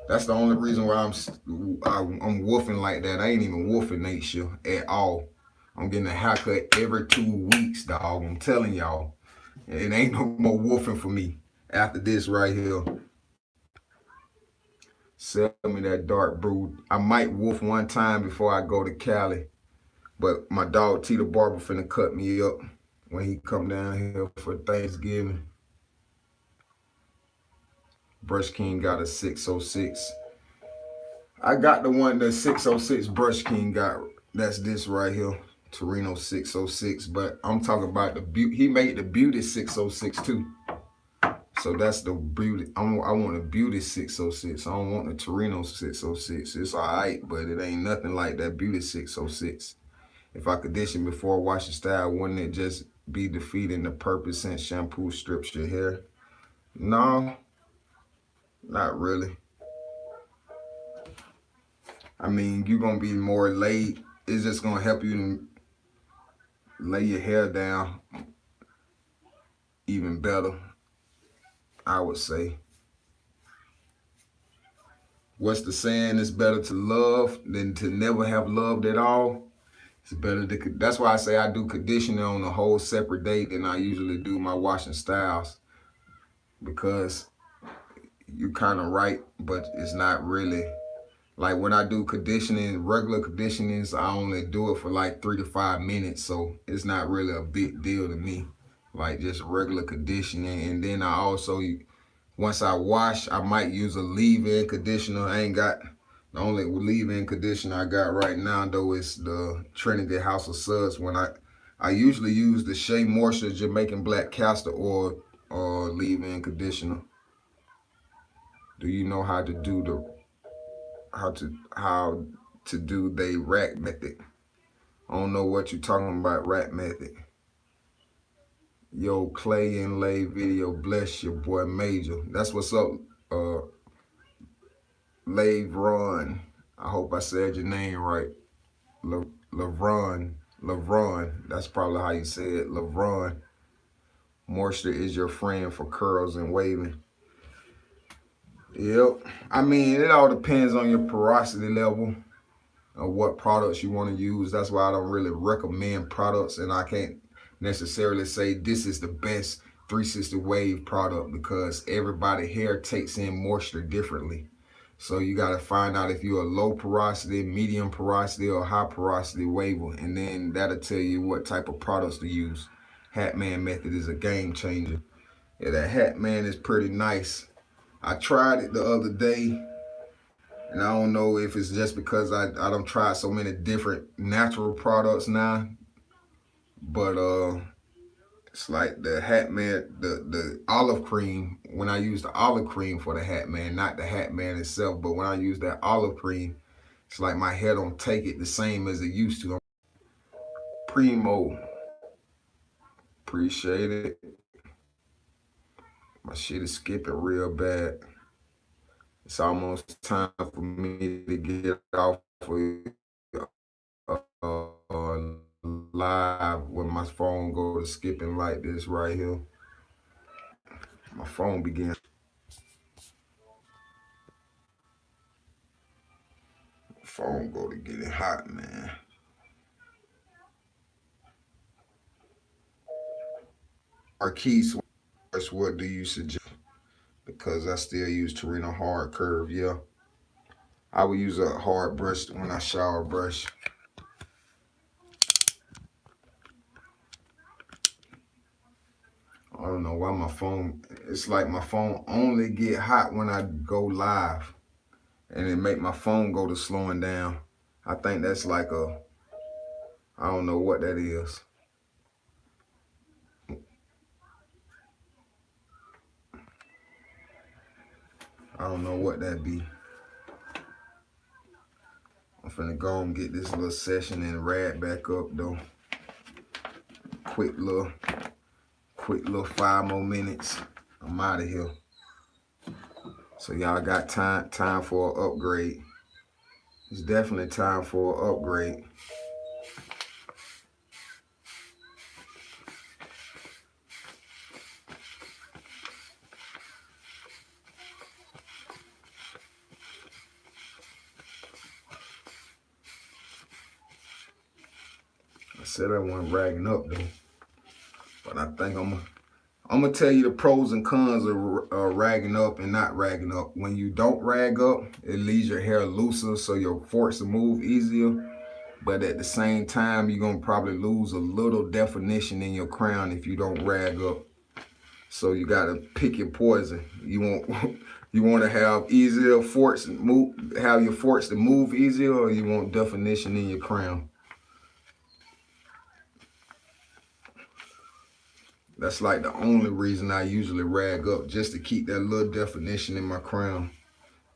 That's the only reason why I'm woofing like that. I ain't even woofing nature at all. I'm getting a haircut every 2 weeks, dog. I'm telling y'all. It ain't no more woofing for me after this right here. Sell me that dark brood. I might woof one time before I go to Cali. But my dog T the barber finna cut me up when he come down here for Thanksgiving. Brush King got a 606. I got the 606 Brush King got. That's this right here. Torino 606. But I'm talking about the beauty. He made the beauty 606 too. So that's the beauty. I want a beauty 606. I don't want the Torino 606. It's all right, but it ain't nothing like that beauty 606. If I condition before washing style, wouldn't it just be defeating the purpose since shampoo strips your hair? No, not really. I mean, you're going to be more laid. It's just going to help you to lay your hair down even better, I would say. What's the saying? It's better to love than to never have loved at all. It's better to, that's why I say I do conditioning on a whole separate date than I usually do my washing styles. Because you're kind of right, but it's not really. Like when I do conditioning, regular conditionings, I only do it for like 3 to 5 minutes. So it's not really a big deal to me. Like just regular conditioning. And then I also, once I wash, I might use a leave-in conditioner. I ain't got, the only leave-in conditioner I got right now though is the Trinity House of Suds. When I usually use the Shea Moisture Jamaican Black Castor Oil or leave-in conditioner. Do you know how to do the how to do the rack method? I don't know what you're talking about, rack method. Yo, Clay and Lay video, bless your boy Major. That's what's up, Lavron. I hope I said your name right. Lavron. That's probably how you say it. Lavron. Moisture is your friend for curls and waving. Yep. I mean, it all depends on your porosity level of what products you want to use. That's why I don't really recommend products, and I can't necessarily say this is the best 360 wave product because everybody hair takes in moisture differently. So you got to find out if you're a low porosity, medium porosity, or high porosity waver, and then that'll tell you what type of products to use. Hatman method is a game changer. Yeah, that Hatman is pretty nice. I tried it the other day, and I don't know if it's just because I don't try so many different natural products now, but it's like the Hatman, the olive cream. When I use the olive cream for the Hatman, not the Hatman itself, but when I use that olive cream, it's like my hair don't take it the same as it used to. Primo, appreciate it. My shit is skipping real bad. It's almost time for me to get off of live when my phone go to skipping like this right here. My phone begins. Phone go to getting hot, man. Our keys, what do you suggest? Because I still use Torino hard curve, yeah. I would use a hard brush when I shower brush. I don't know why my phone, it's like my phone only get hot when I go live. And it make my phone go to slowing down. I think that's like I don't know what that is. I don't know what that be. I'm finna go and get this little session and rad back up though. Quick little 5 more minutes. I'm out of here. So y'all got time for an upgrade. It's definitely time for an upgrade. I said I wasn't ragging up though, but I think I'm gonna tell you the pros and cons of ragging up and not ragging up. When you don't rag up, it leaves your hair looser, so your forks will move easier. But at the same time, you're gonna probably lose a little definition in your crown if you don't rag up. So you gotta pick your poison. You want to have easier forks move, have your forks to move easier, or you want definition in your crown. That's like the only reason I usually rag up, just to keep that little definition in my crown.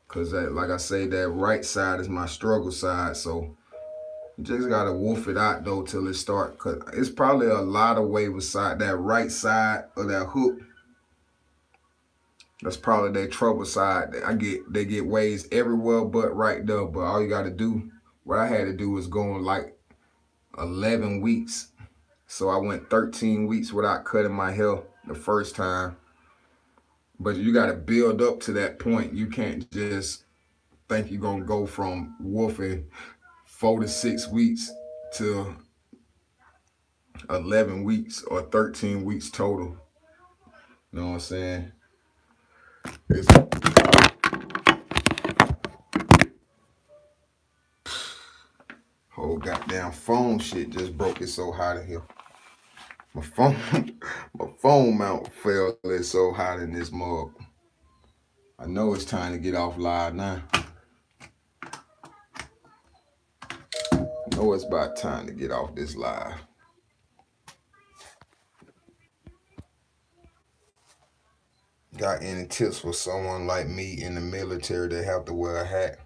Cause like I say, that right side is my struggle side. So you just gotta wolf it out though till it start. Cause it's probably a lot of wave side. That right side of that hook, that's probably their trouble side. They get waves everywhere but right there. But all you gotta do, what I had to do was go on like 11 weeks. So I went 13 weeks without cutting my hair the first time. But you got to build up to that point. You can't just think you're going to go from wolfing 4 to 6 weeks to 11 weeks or 13 weeks total. You know what I'm saying? Whole goddamn phone shit just broke. It's so hot in here. My phone mount fell. It's so hot in this mug. I know it's time to get off live now. I know it's about time to get off this live. Got any tips for someone like me in the military that have to wear a hat?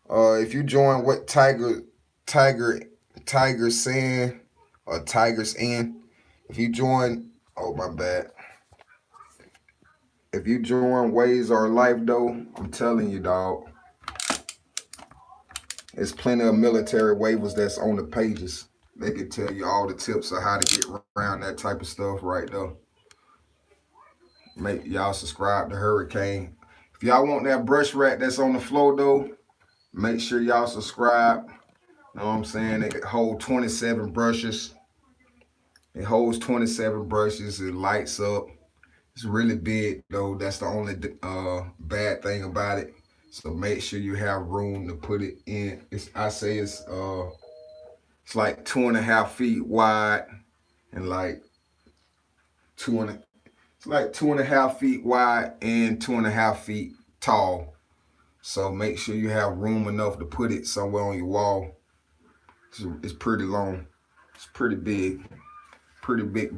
If you join what Tiger's saying, or Tiger's in, if you join, oh my bad. If you join Ways or Life though, I'm telling you, dog, there's plenty of military waivers that's on the pages. They can tell you all the tips of how to get around that type of stuff right there. Make y'all subscribe to Hurricane. If y'all want that brush rack that's on the floor though, make sure y'all subscribe. You know what I'm saying? It hold 27 brushes. It holds 27 brushes. It lights up. It's really big though. That's the only bad thing about it. So make sure you have room to put it in. I say it's like 2.5 feet wide and like it's like 2.5 feet wide and 2.5 feet tall. So make sure you have room enough to put it somewhere on your wall. It's pretty long. It's pretty big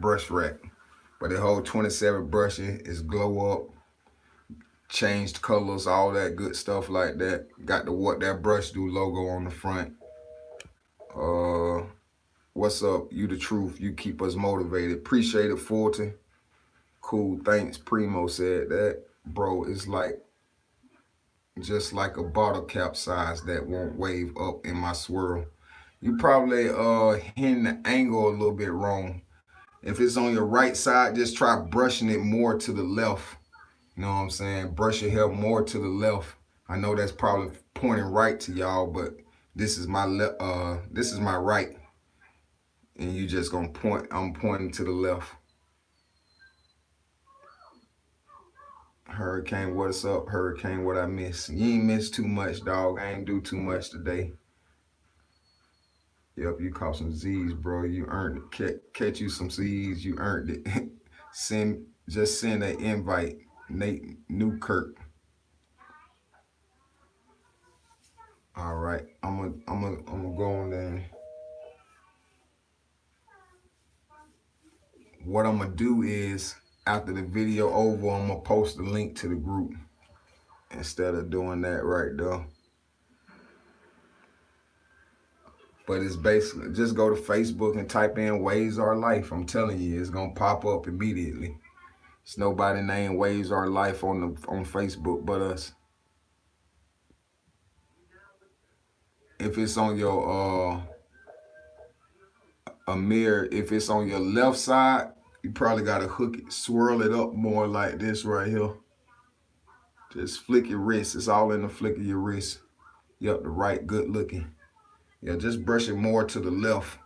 brush rack. But it holds 27 brushes. It's glow up, changed colors, all that good stuff like that. Got the What That Brush Do logo on the front. What's up? You the truth. You keep us motivated. Appreciate it, Fulton. Cool, thanks. Primo said that. Bro, it's like just like a bottle cap size that won't wave up in my swirl. You probably hitting the angle a little bit wrong. If it's on your right side, just try brushing it more to the left. You know what I'm saying? Brush your hair more to the left. I know that's probably pointing right to y'all, but this is my this is my right, and you just gonna point. I'm pointing to the left. Hurricane, what's up? Hurricane, what I miss? You ain't miss too much, dog. I ain't do too much today. Yep, you caught some Z's, bro. You earned it. Catch you some Z's. You earned it. Just send an invite. Nate Newkirk. All right, I'm gonna go on there. What I'm gonna do is after the video over, I'm gonna post the link to the group instead of doing that right there. But it's basically just go to Facebook and type in Waves Our Life. I'm telling you, it's gonna pop up immediately. It's nobody named Waves Our Life on Facebook but us. If it's on your Amir, if it's on your left side, you probably gotta hook it, swirl it up more like this right here. Just flick your wrist. It's all in the flick of your wrist. Yep, the right, good looking. Yeah, just brush it more to the left.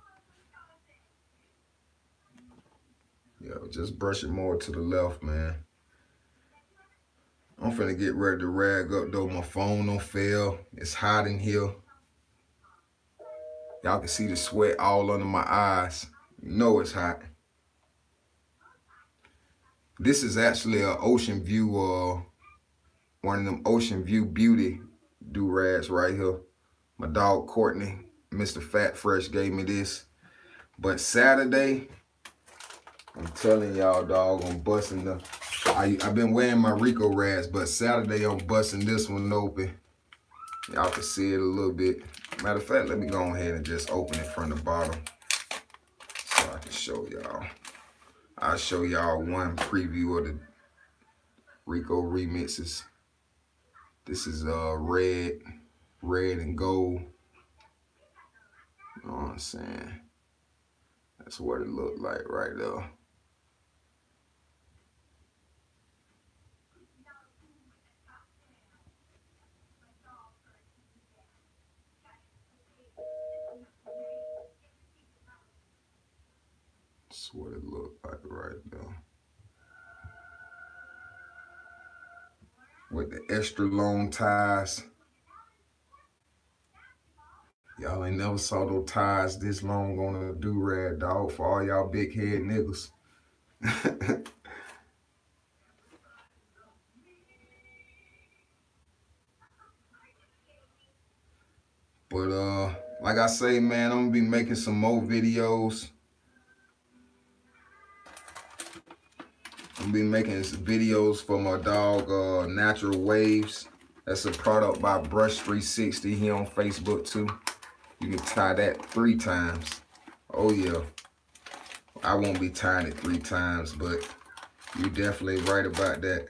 Yeah, just brush it more to the left, man. I'm finna get ready to rag up though. My phone don't fail. It's hot in here. Y'all can see the sweat all under my eyes. You know it's hot. This is actually an Ocean View, one of them Ocean View Beauty do-rags right here. My dog Courtney, Mr. Fat Fresh, gave me this. But Saturday, I'm telling y'all, dog, I'm busting the... I've been wearing my Rico rags, but Saturday I'm busting this one open. Y'all can see it a little bit. Matter of fact, let me go ahead and just open it from the bottom so I can show y'all. I'll show y'all one preview of the Rico remixes. This is red and gold. You know what I'm saying? That's what it looked like right there. That's what it looked like right there. With the extra long ties. Y'all ain't never saw those ties this long on a do-rag, dog, for all y'all big head niggas. But like I say, man, I'm gonna be making some more videos. I'm gonna be making videos for my dog, Natural Waves. That's a product by Brush 360 here on Facebook too. You can tie that 3 times. Oh yeah. I won't be tying it 3 times, but you're definitely right about that.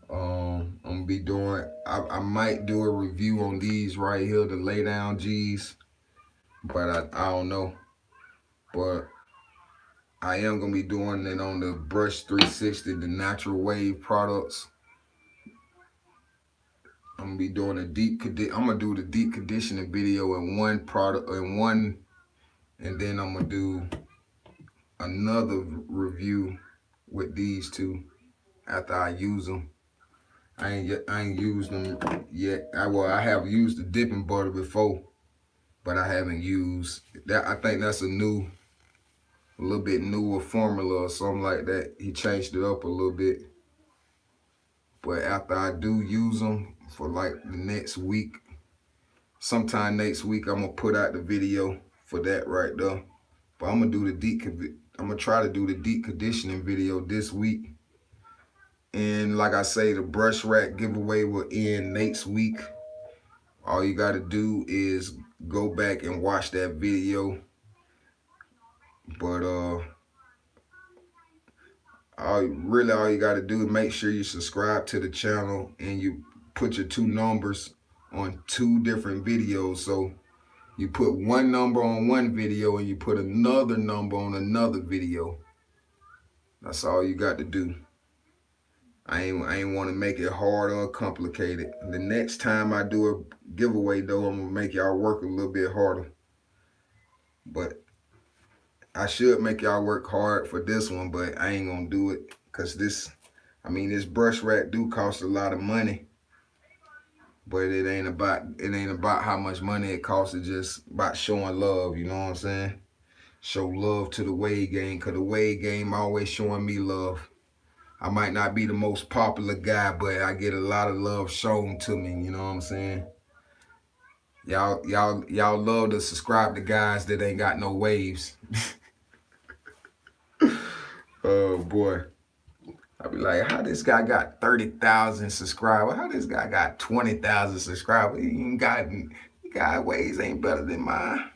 I'm gonna be doing, I might do a review on these right here, the lay down G's, but I don't know. But I am gonna be doing it on the Brush 360, the Natural Wave products. I'm gonna be doing I'm gonna do the deep conditioning video in one product, and then I'm gonna do another review with these two after I use them. I ain't used them yet. I have used the dipping butter before, but I haven't used that. I think that's a little bit newer formula or something like that. He changed it up a little bit. But after I do use them for like the next week, sometime next week, I'm gonna put out the video for that right there. But I'm gonna try to do the deep conditioning video this week. And like I say, the brush rack giveaway will end next week. All you gotta do is go back and watch that video. But all you gotta do is make sure you subscribe to the channel and you put your 2 numbers on 2 different videos. So you put 1 number on one video and you put another number on another video. That's all you got to do. I ain't want to make it hard or complicated. The next time I do a giveaway though, I'm gonna make y'all work a little bit harder. But I should make y'all work hard for this one, but I ain't gonna do it because this brush rack do cost a lot of money. But it ain't about how much money it costs. It's just about showing love, you know what I'm saying? Show love to the Wade game, because the Wade game always showing me love. I might not be the most popular guy, but I get a lot of love shown to me, you know what I'm saying? Y'all love to subscribe to guys that ain't got no waves. Oh boy. I be like, how this guy got 30,000 subscribers? How this guy got 20,000 subscribers? He got waves ain't better than mine.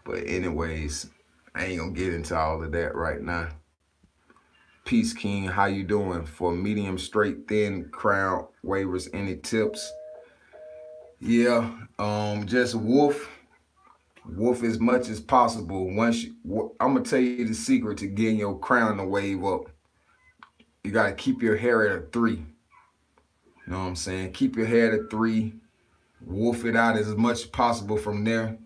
But anyways, I ain't gonna get into all of that right now. Peace King, how you doing? For medium, straight, thin crown waivers, any tips? Yeah, just wolf as much as possible. I'm gonna tell you the secret to getting your crown to wave up. You gotta keep your hair at a 3. You know what I'm saying? Keep your hair at a 3. Wolf it out as much as possible from there.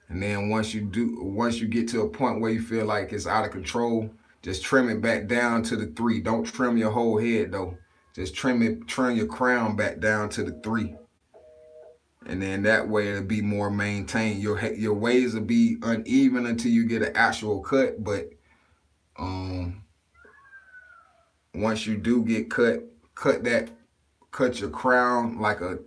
And then once you get to a point where you feel like it's out of control, just trim it back down to the 3. Don't trim your whole head though. Just trim your crown back down to the 3. And then that way it'll be more maintained. Your waves will be uneven until you get an actual cut. But once you do get cut your crown like a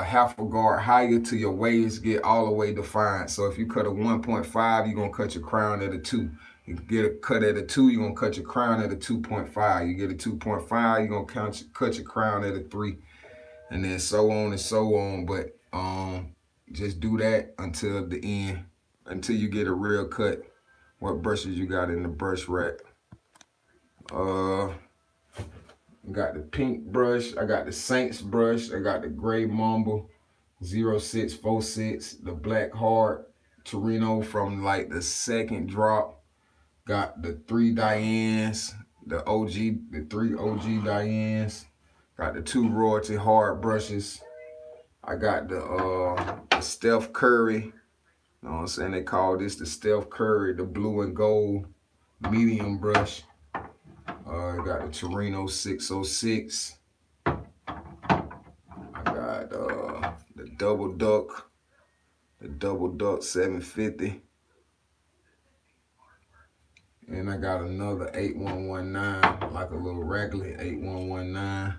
half a guard higher till your waves get all the way defined. So if you cut a 1.5, you're gonna cut your crown at a 2. You get a cut at a 2, you're gonna cut your crown at a 2.5. You get a 2.5, you're gonna cut your crown at a 3. And then so on and so on. But just do that until the end, until you get a real cut. What brushes you got in the brush rack? Got the pink brush, I got the Saints brush, I got the gray Mamba 0646, the black hard Torino from like the second drop. Got the 3 Dianes, the 3 OG Dianes. Got the 2 Royalty hard brushes. I got the Steph Curry. You know what I'm saying? They call this the Steph Curry, the blue and gold medium brush. I got the Torino 606. I got the Double Duck 750. And I got another 8119, like a little regular 8119.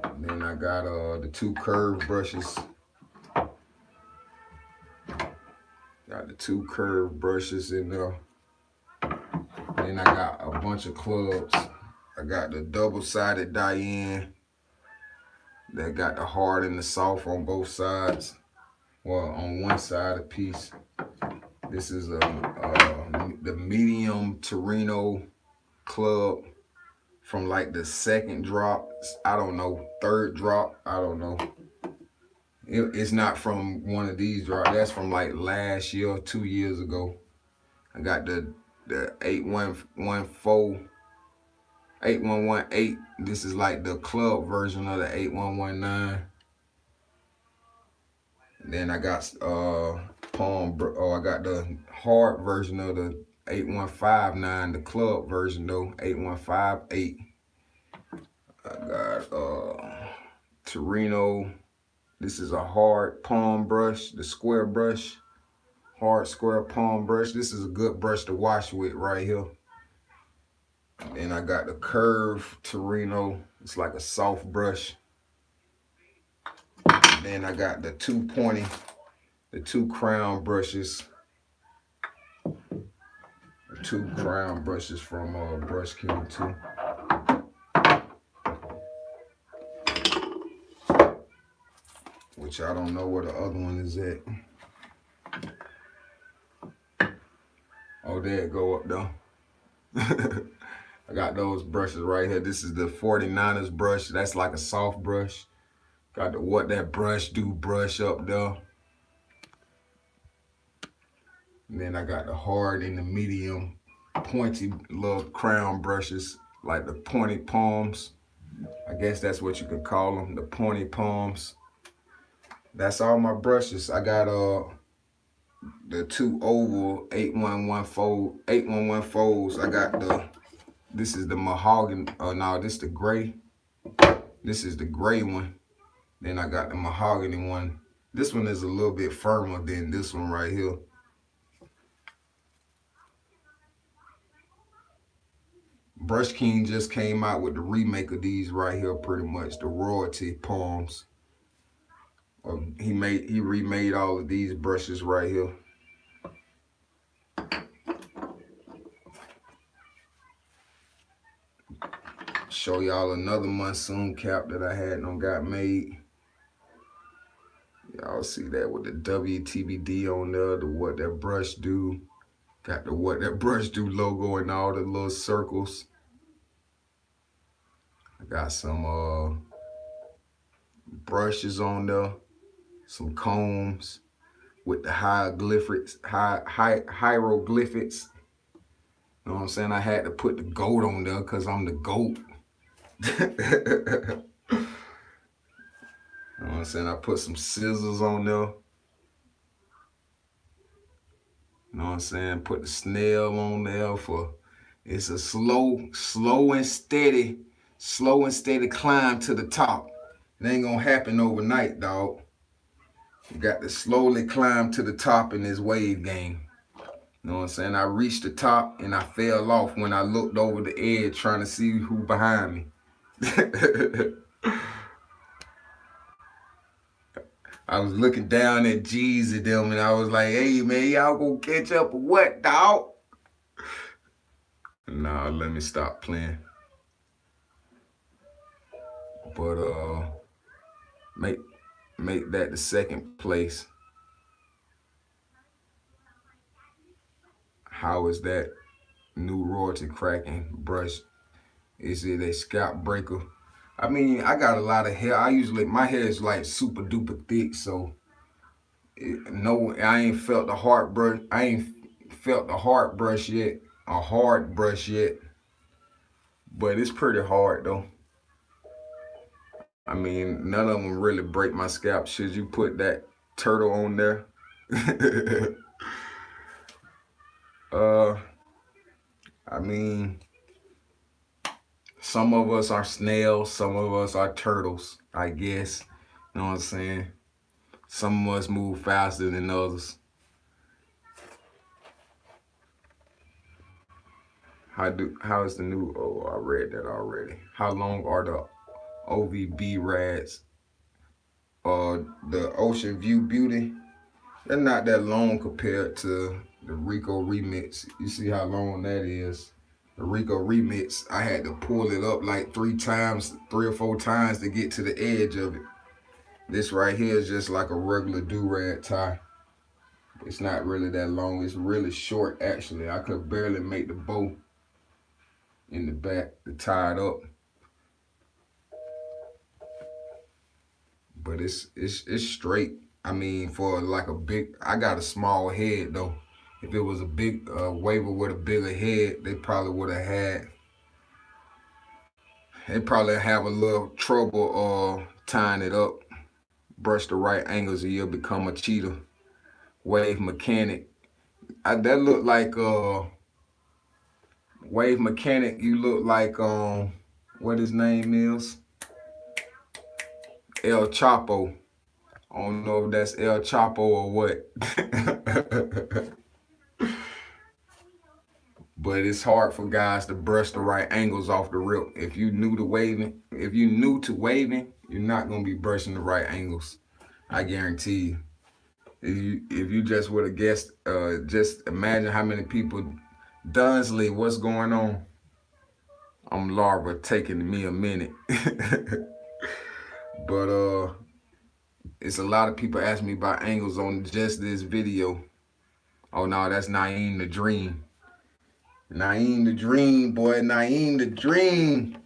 And then I got the 2 curved brushes. Got the 2 curved brushes in there. Then I got a bunch of clubs. I got the double-sided Diane that got the hard and the soft on both sides. Well, on one side a piece. This is the medium Torino club from like the second drop. I don't know, third drop. I don't know. It's not from one of these drops. That's from like last year, 2 years ago. I got the 8118. This is like the club version of the 8119. And then I got I got the hard version of the 8159, the club version though, 8158. I got Torino. This is a hard palm brush, the square brush. Hard square palm brush. This is a good brush to wash with right here. And I got the curved Torino. It's like a soft brush. And then I got the 2 pointy, the 2 crown brushes. The 2 crown brushes from Brush King 2. Which I don't know where the other one is at. Oh, there it go up though. I got those brushes right here. This is the 49ers brush. That's like a soft brush. Got the What That Brush Do brush up there. And then I got the hard and the medium pointy little crown brushes, like the pointy palms. I guess that's what you could call them, the pointy palms. That's all my brushes. I got the 2 oval 811 folds. I got this is the mahogany. Oh no, this is the gray. This is the gray one. Then I got the mahogany one. This one is a little bit firmer than this one right here. Brush King just came out with the remake of these right here, pretty much the royalty palms. He remade all of these brushes right here. Show y'all another monsoon cap that I had got made. Y'all see that with the WTBD on there, the What That Brush Do. Got the What That Brush Do logo and all the little circles. I got some brushes on there, some combs with the hieroglyphics. You know what I'm saying? I had to put the goat on there because I'm the goat. You know what I'm saying? I put some scissors on there. You know what I'm saying? Put the snail on there for, it's a slow and steady climb to the top. It ain't gonna happen overnight, dog. You got to slowly climb to the top in this wave game. You know what I'm saying? I reached the top and I fell off when I looked over the edge trying to see who behind me. I was looking down at G's and them and I was like, hey man, y'all gonna catch up or what, dog? Nah, let me stop playing. But make that the second place. How is that new royalty cracking brush? Is it a scalp breaker? I mean, I got a lot of hair. My hair is like super duper thick, so no, I ain't felt the hard brush. I ain't felt the hard brush yet, a hard brush yet. But it's pretty hard though. I mean, none of them really break my scalp. Should you put that turtle on there? I mean, some of us are snails, some of us are turtles, I guess. You know what I'm saying? Some of us move faster than others. How is the new, oh, I read that already. How long are the OVB rads? The Ocean View Beauty, they're not that long compared to the Rico Remix. You see how long that is? The Rico Remix, I had to pull it up like 3 or 4 times to get to the edge of it. This right here is just like a regular do-rag tie. It's not really that long. It's really short, actually. I could barely make the bow in the back to tie it up. But it's straight. I mean, for like a big, I got a small head though. If it was a big waver with a bigger head, they probably would have had, they probably have a little trouble tying it up. Brush the right angles and you'll become a cheetah. Wave Mechanic. That look like Wave Mechanic, you look like what his name is? El Chapo. I don't know if that's El Chapo or what. But it's hard for guys to brush the right angles off the rip. If you new to waving, you're not gonna be brushing the right angles. I guarantee you. If you just would have guessed, just imagine how many people, Dunsley, what's going on? I'm Larva, taking me a minute. But it's a lot of people asking me about angles on just this video. Oh no, that's Naeem the Dream. Naeem the Dream, boy, Naeem the Dream.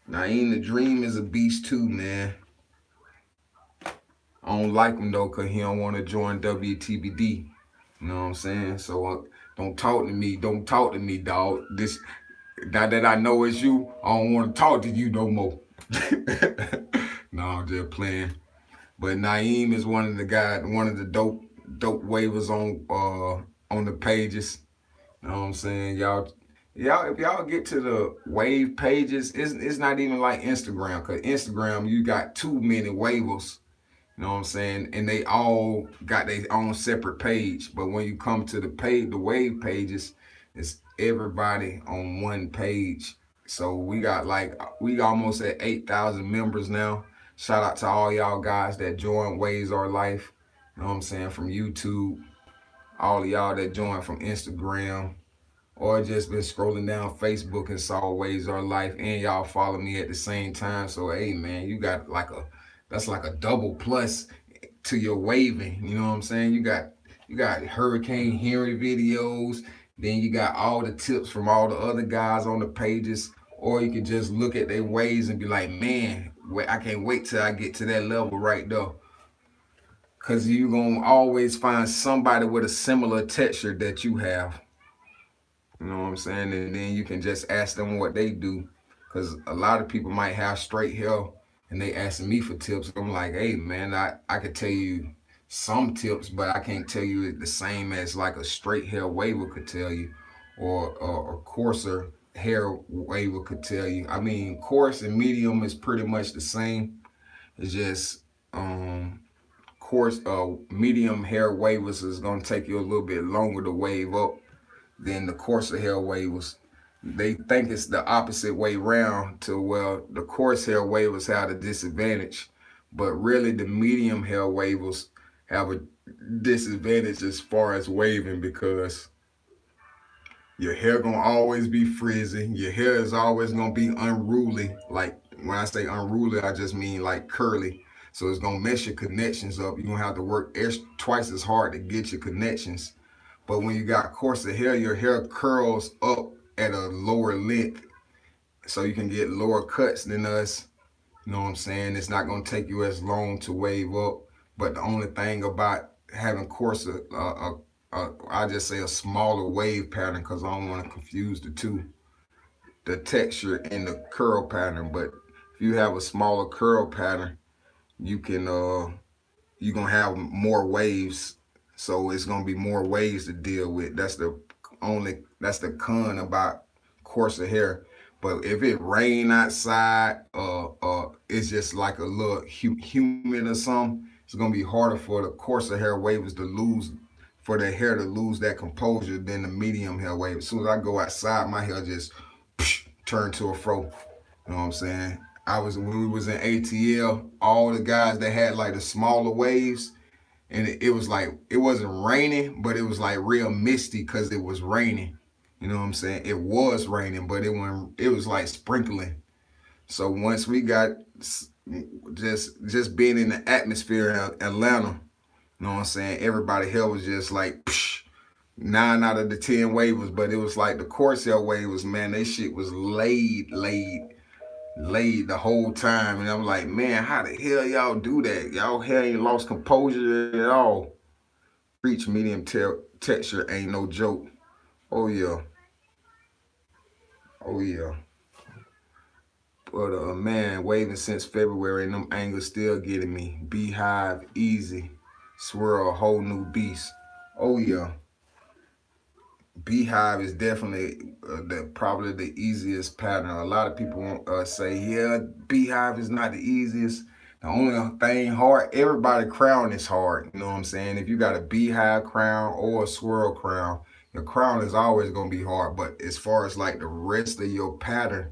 Naeem the Dream is a beast too, man. I don't like him though, cause he don't want to join WTBD. You know what I'm saying? So don't talk to me. Don't talk to me, dog. This now that I know it's you, I don't want to talk to you no more. No, I'm just playing. But Naeem is one of the guys, one of the dope waivers on the pages. You know what I'm saying? Y'all, if y'all get to the wave pages, it's not even like Instagram, cause Instagram you got too many waivers. You know what I'm saying? And they all got their own separate page. But when you come to the wave pages, it's everybody on one page. So we almost at 8,000 members now. Shout out to all y'all guys that joined Waves Our Life. You know what I'm saying? From YouTube, all of y'all that joined from Instagram, or just been scrolling down Facebook and saw Waves Our Life, and y'all follow me at the same time. So hey man, you got that's like a double plus to your waving. You know what I'm saying? You got Hurricane Henry videos, then you got all the tips from all the other guys on the pages, or you can just look at their waves and be like, man, I can't wait till I get to that level right there. Cause you gonna always find somebody with a similar texture that you have. You know what I'm saying? And then you can just ask them what they do. Because a lot of people might have straight hair and they asking me for tips. I'm like, hey, man, I could tell you some tips, but I can't tell you the same as like a straight hair waver could tell you, or a coarser hair waver could tell you. I mean, coarse and medium is pretty much the same. It's just coarse, medium hair wavers is going to take you a little bit longer to wave up than the coarser hair wavers. They think it's the opposite way round to where the coarse hair wavers have a disadvantage, but really the medium hair wavers have a disadvantage as far as waving because your hair gonna always be frizzy. Your hair is always gonna be unruly. Like when I say unruly, I just mean like curly. So it's gonna mess your connections up. You're gonna have to work twice as hard to get your connections. But when you got coarser hair, your hair curls up at a lower length. So you can get lower cuts than us. You know what I'm saying? It's not going to take you as long to wave up. But the only thing about having coarser, I just say a smaller wave pattern because I don't want to confuse the two. The texture and the curl pattern. But if you have a smaller curl pattern, you can you're gonna have more waves, so it's gonna be more waves to deal with. That's the con about coarser hair. But if it rain outside, it's just like a little humid or something, it's gonna be harder for the coarser hair waves to lose, for the hair to lose that composure than the medium hair wave. As soon as I go outside, my hair just turn to a fro. You know what I'm saying? When we was in ATL, all the guys that had like the smaller waves, and it was like it wasn't raining, but it was like real misty because it was raining. You know what I'm saying? It was raining, but it was like sprinkling. So once we got just being in the atmosphere in Atlanta, you know what I'm saying? Everybody here was just like 9 out of the 10 waivers, but it was like the Corsair waivers, man. They shit was laid the whole time, and I'm like, man, how the hell y'all do that? Y'all hair ain't lost composure at all. Preach medium texture ain't no joke. Oh yeah, oh yeah. But man, waving since February and them angles still getting me. Beehive easy, swirl a whole new beast. Oh yeah. Beehive is definitely probably the easiest pattern. A lot of people say, yeah, Beehive is not the easiest. The only thing hard, everybody crown is hard. You know what I'm saying? If you got a beehive crown or a swirl crown, your crown is always gonna be hard. But as far as like the rest of your pattern,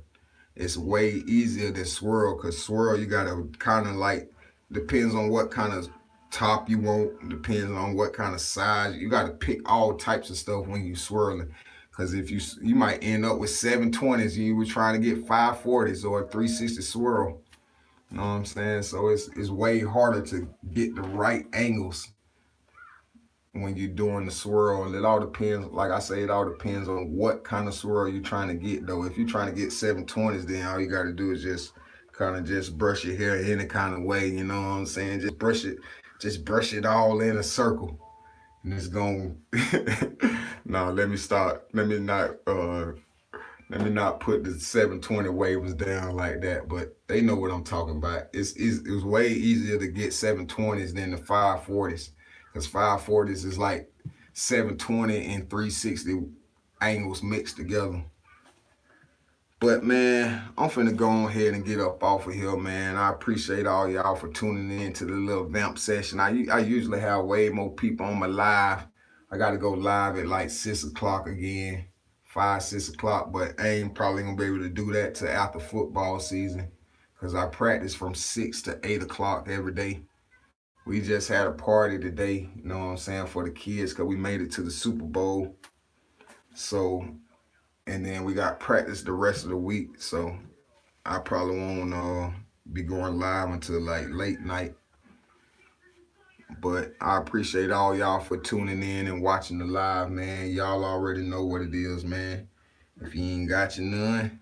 it's way easier than swirl, because swirl you gotta kind of like, depends on what kind of top you want, depends on what kind of size. You gotta pick all types of stuff when you swirling, because if you might end up with 720s, you were trying to get 540s or a 360 swirl. You know what I'm saying? So it's way harder to get the right angles when you're doing the swirl. And it all depends, like I say, it all depends on what kind of swirl you're trying to get though. If you're trying to get 720s, then all you gotta do is just kind of just brush your hair any kind of way, you know what I'm saying? Just brush it all in a circle. And it's going no, let me start. Let me not put the 720 waivers down like that, but they know what I'm talking about. It was way easier to get 720s than the 540s. Because 540s is like 720 and 360 angles mixed together. But man, I'm finna go ahead and get up off of here, man. I appreciate all y'all for tuning in to the little vamp session. I usually have way more people on my live. I gotta go live at like 6 o'clock again, 5, 6 o'clock, but I ain't probably gonna be able to do that till after football season because I practice from 6 to 8 o'clock every day. We just had a party today, you know what I'm saying, for the kids because we made it to the Super Bowl. So, and then we got practice the rest of the week. So I probably won't be going live until like late night. But I appreciate all y'all for tuning in and watching the live, man. Y'all already know what it is, man. If you ain't got your none,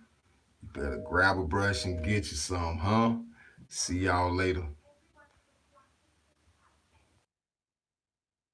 you better grab a brush and get you some, huh? See y'all later.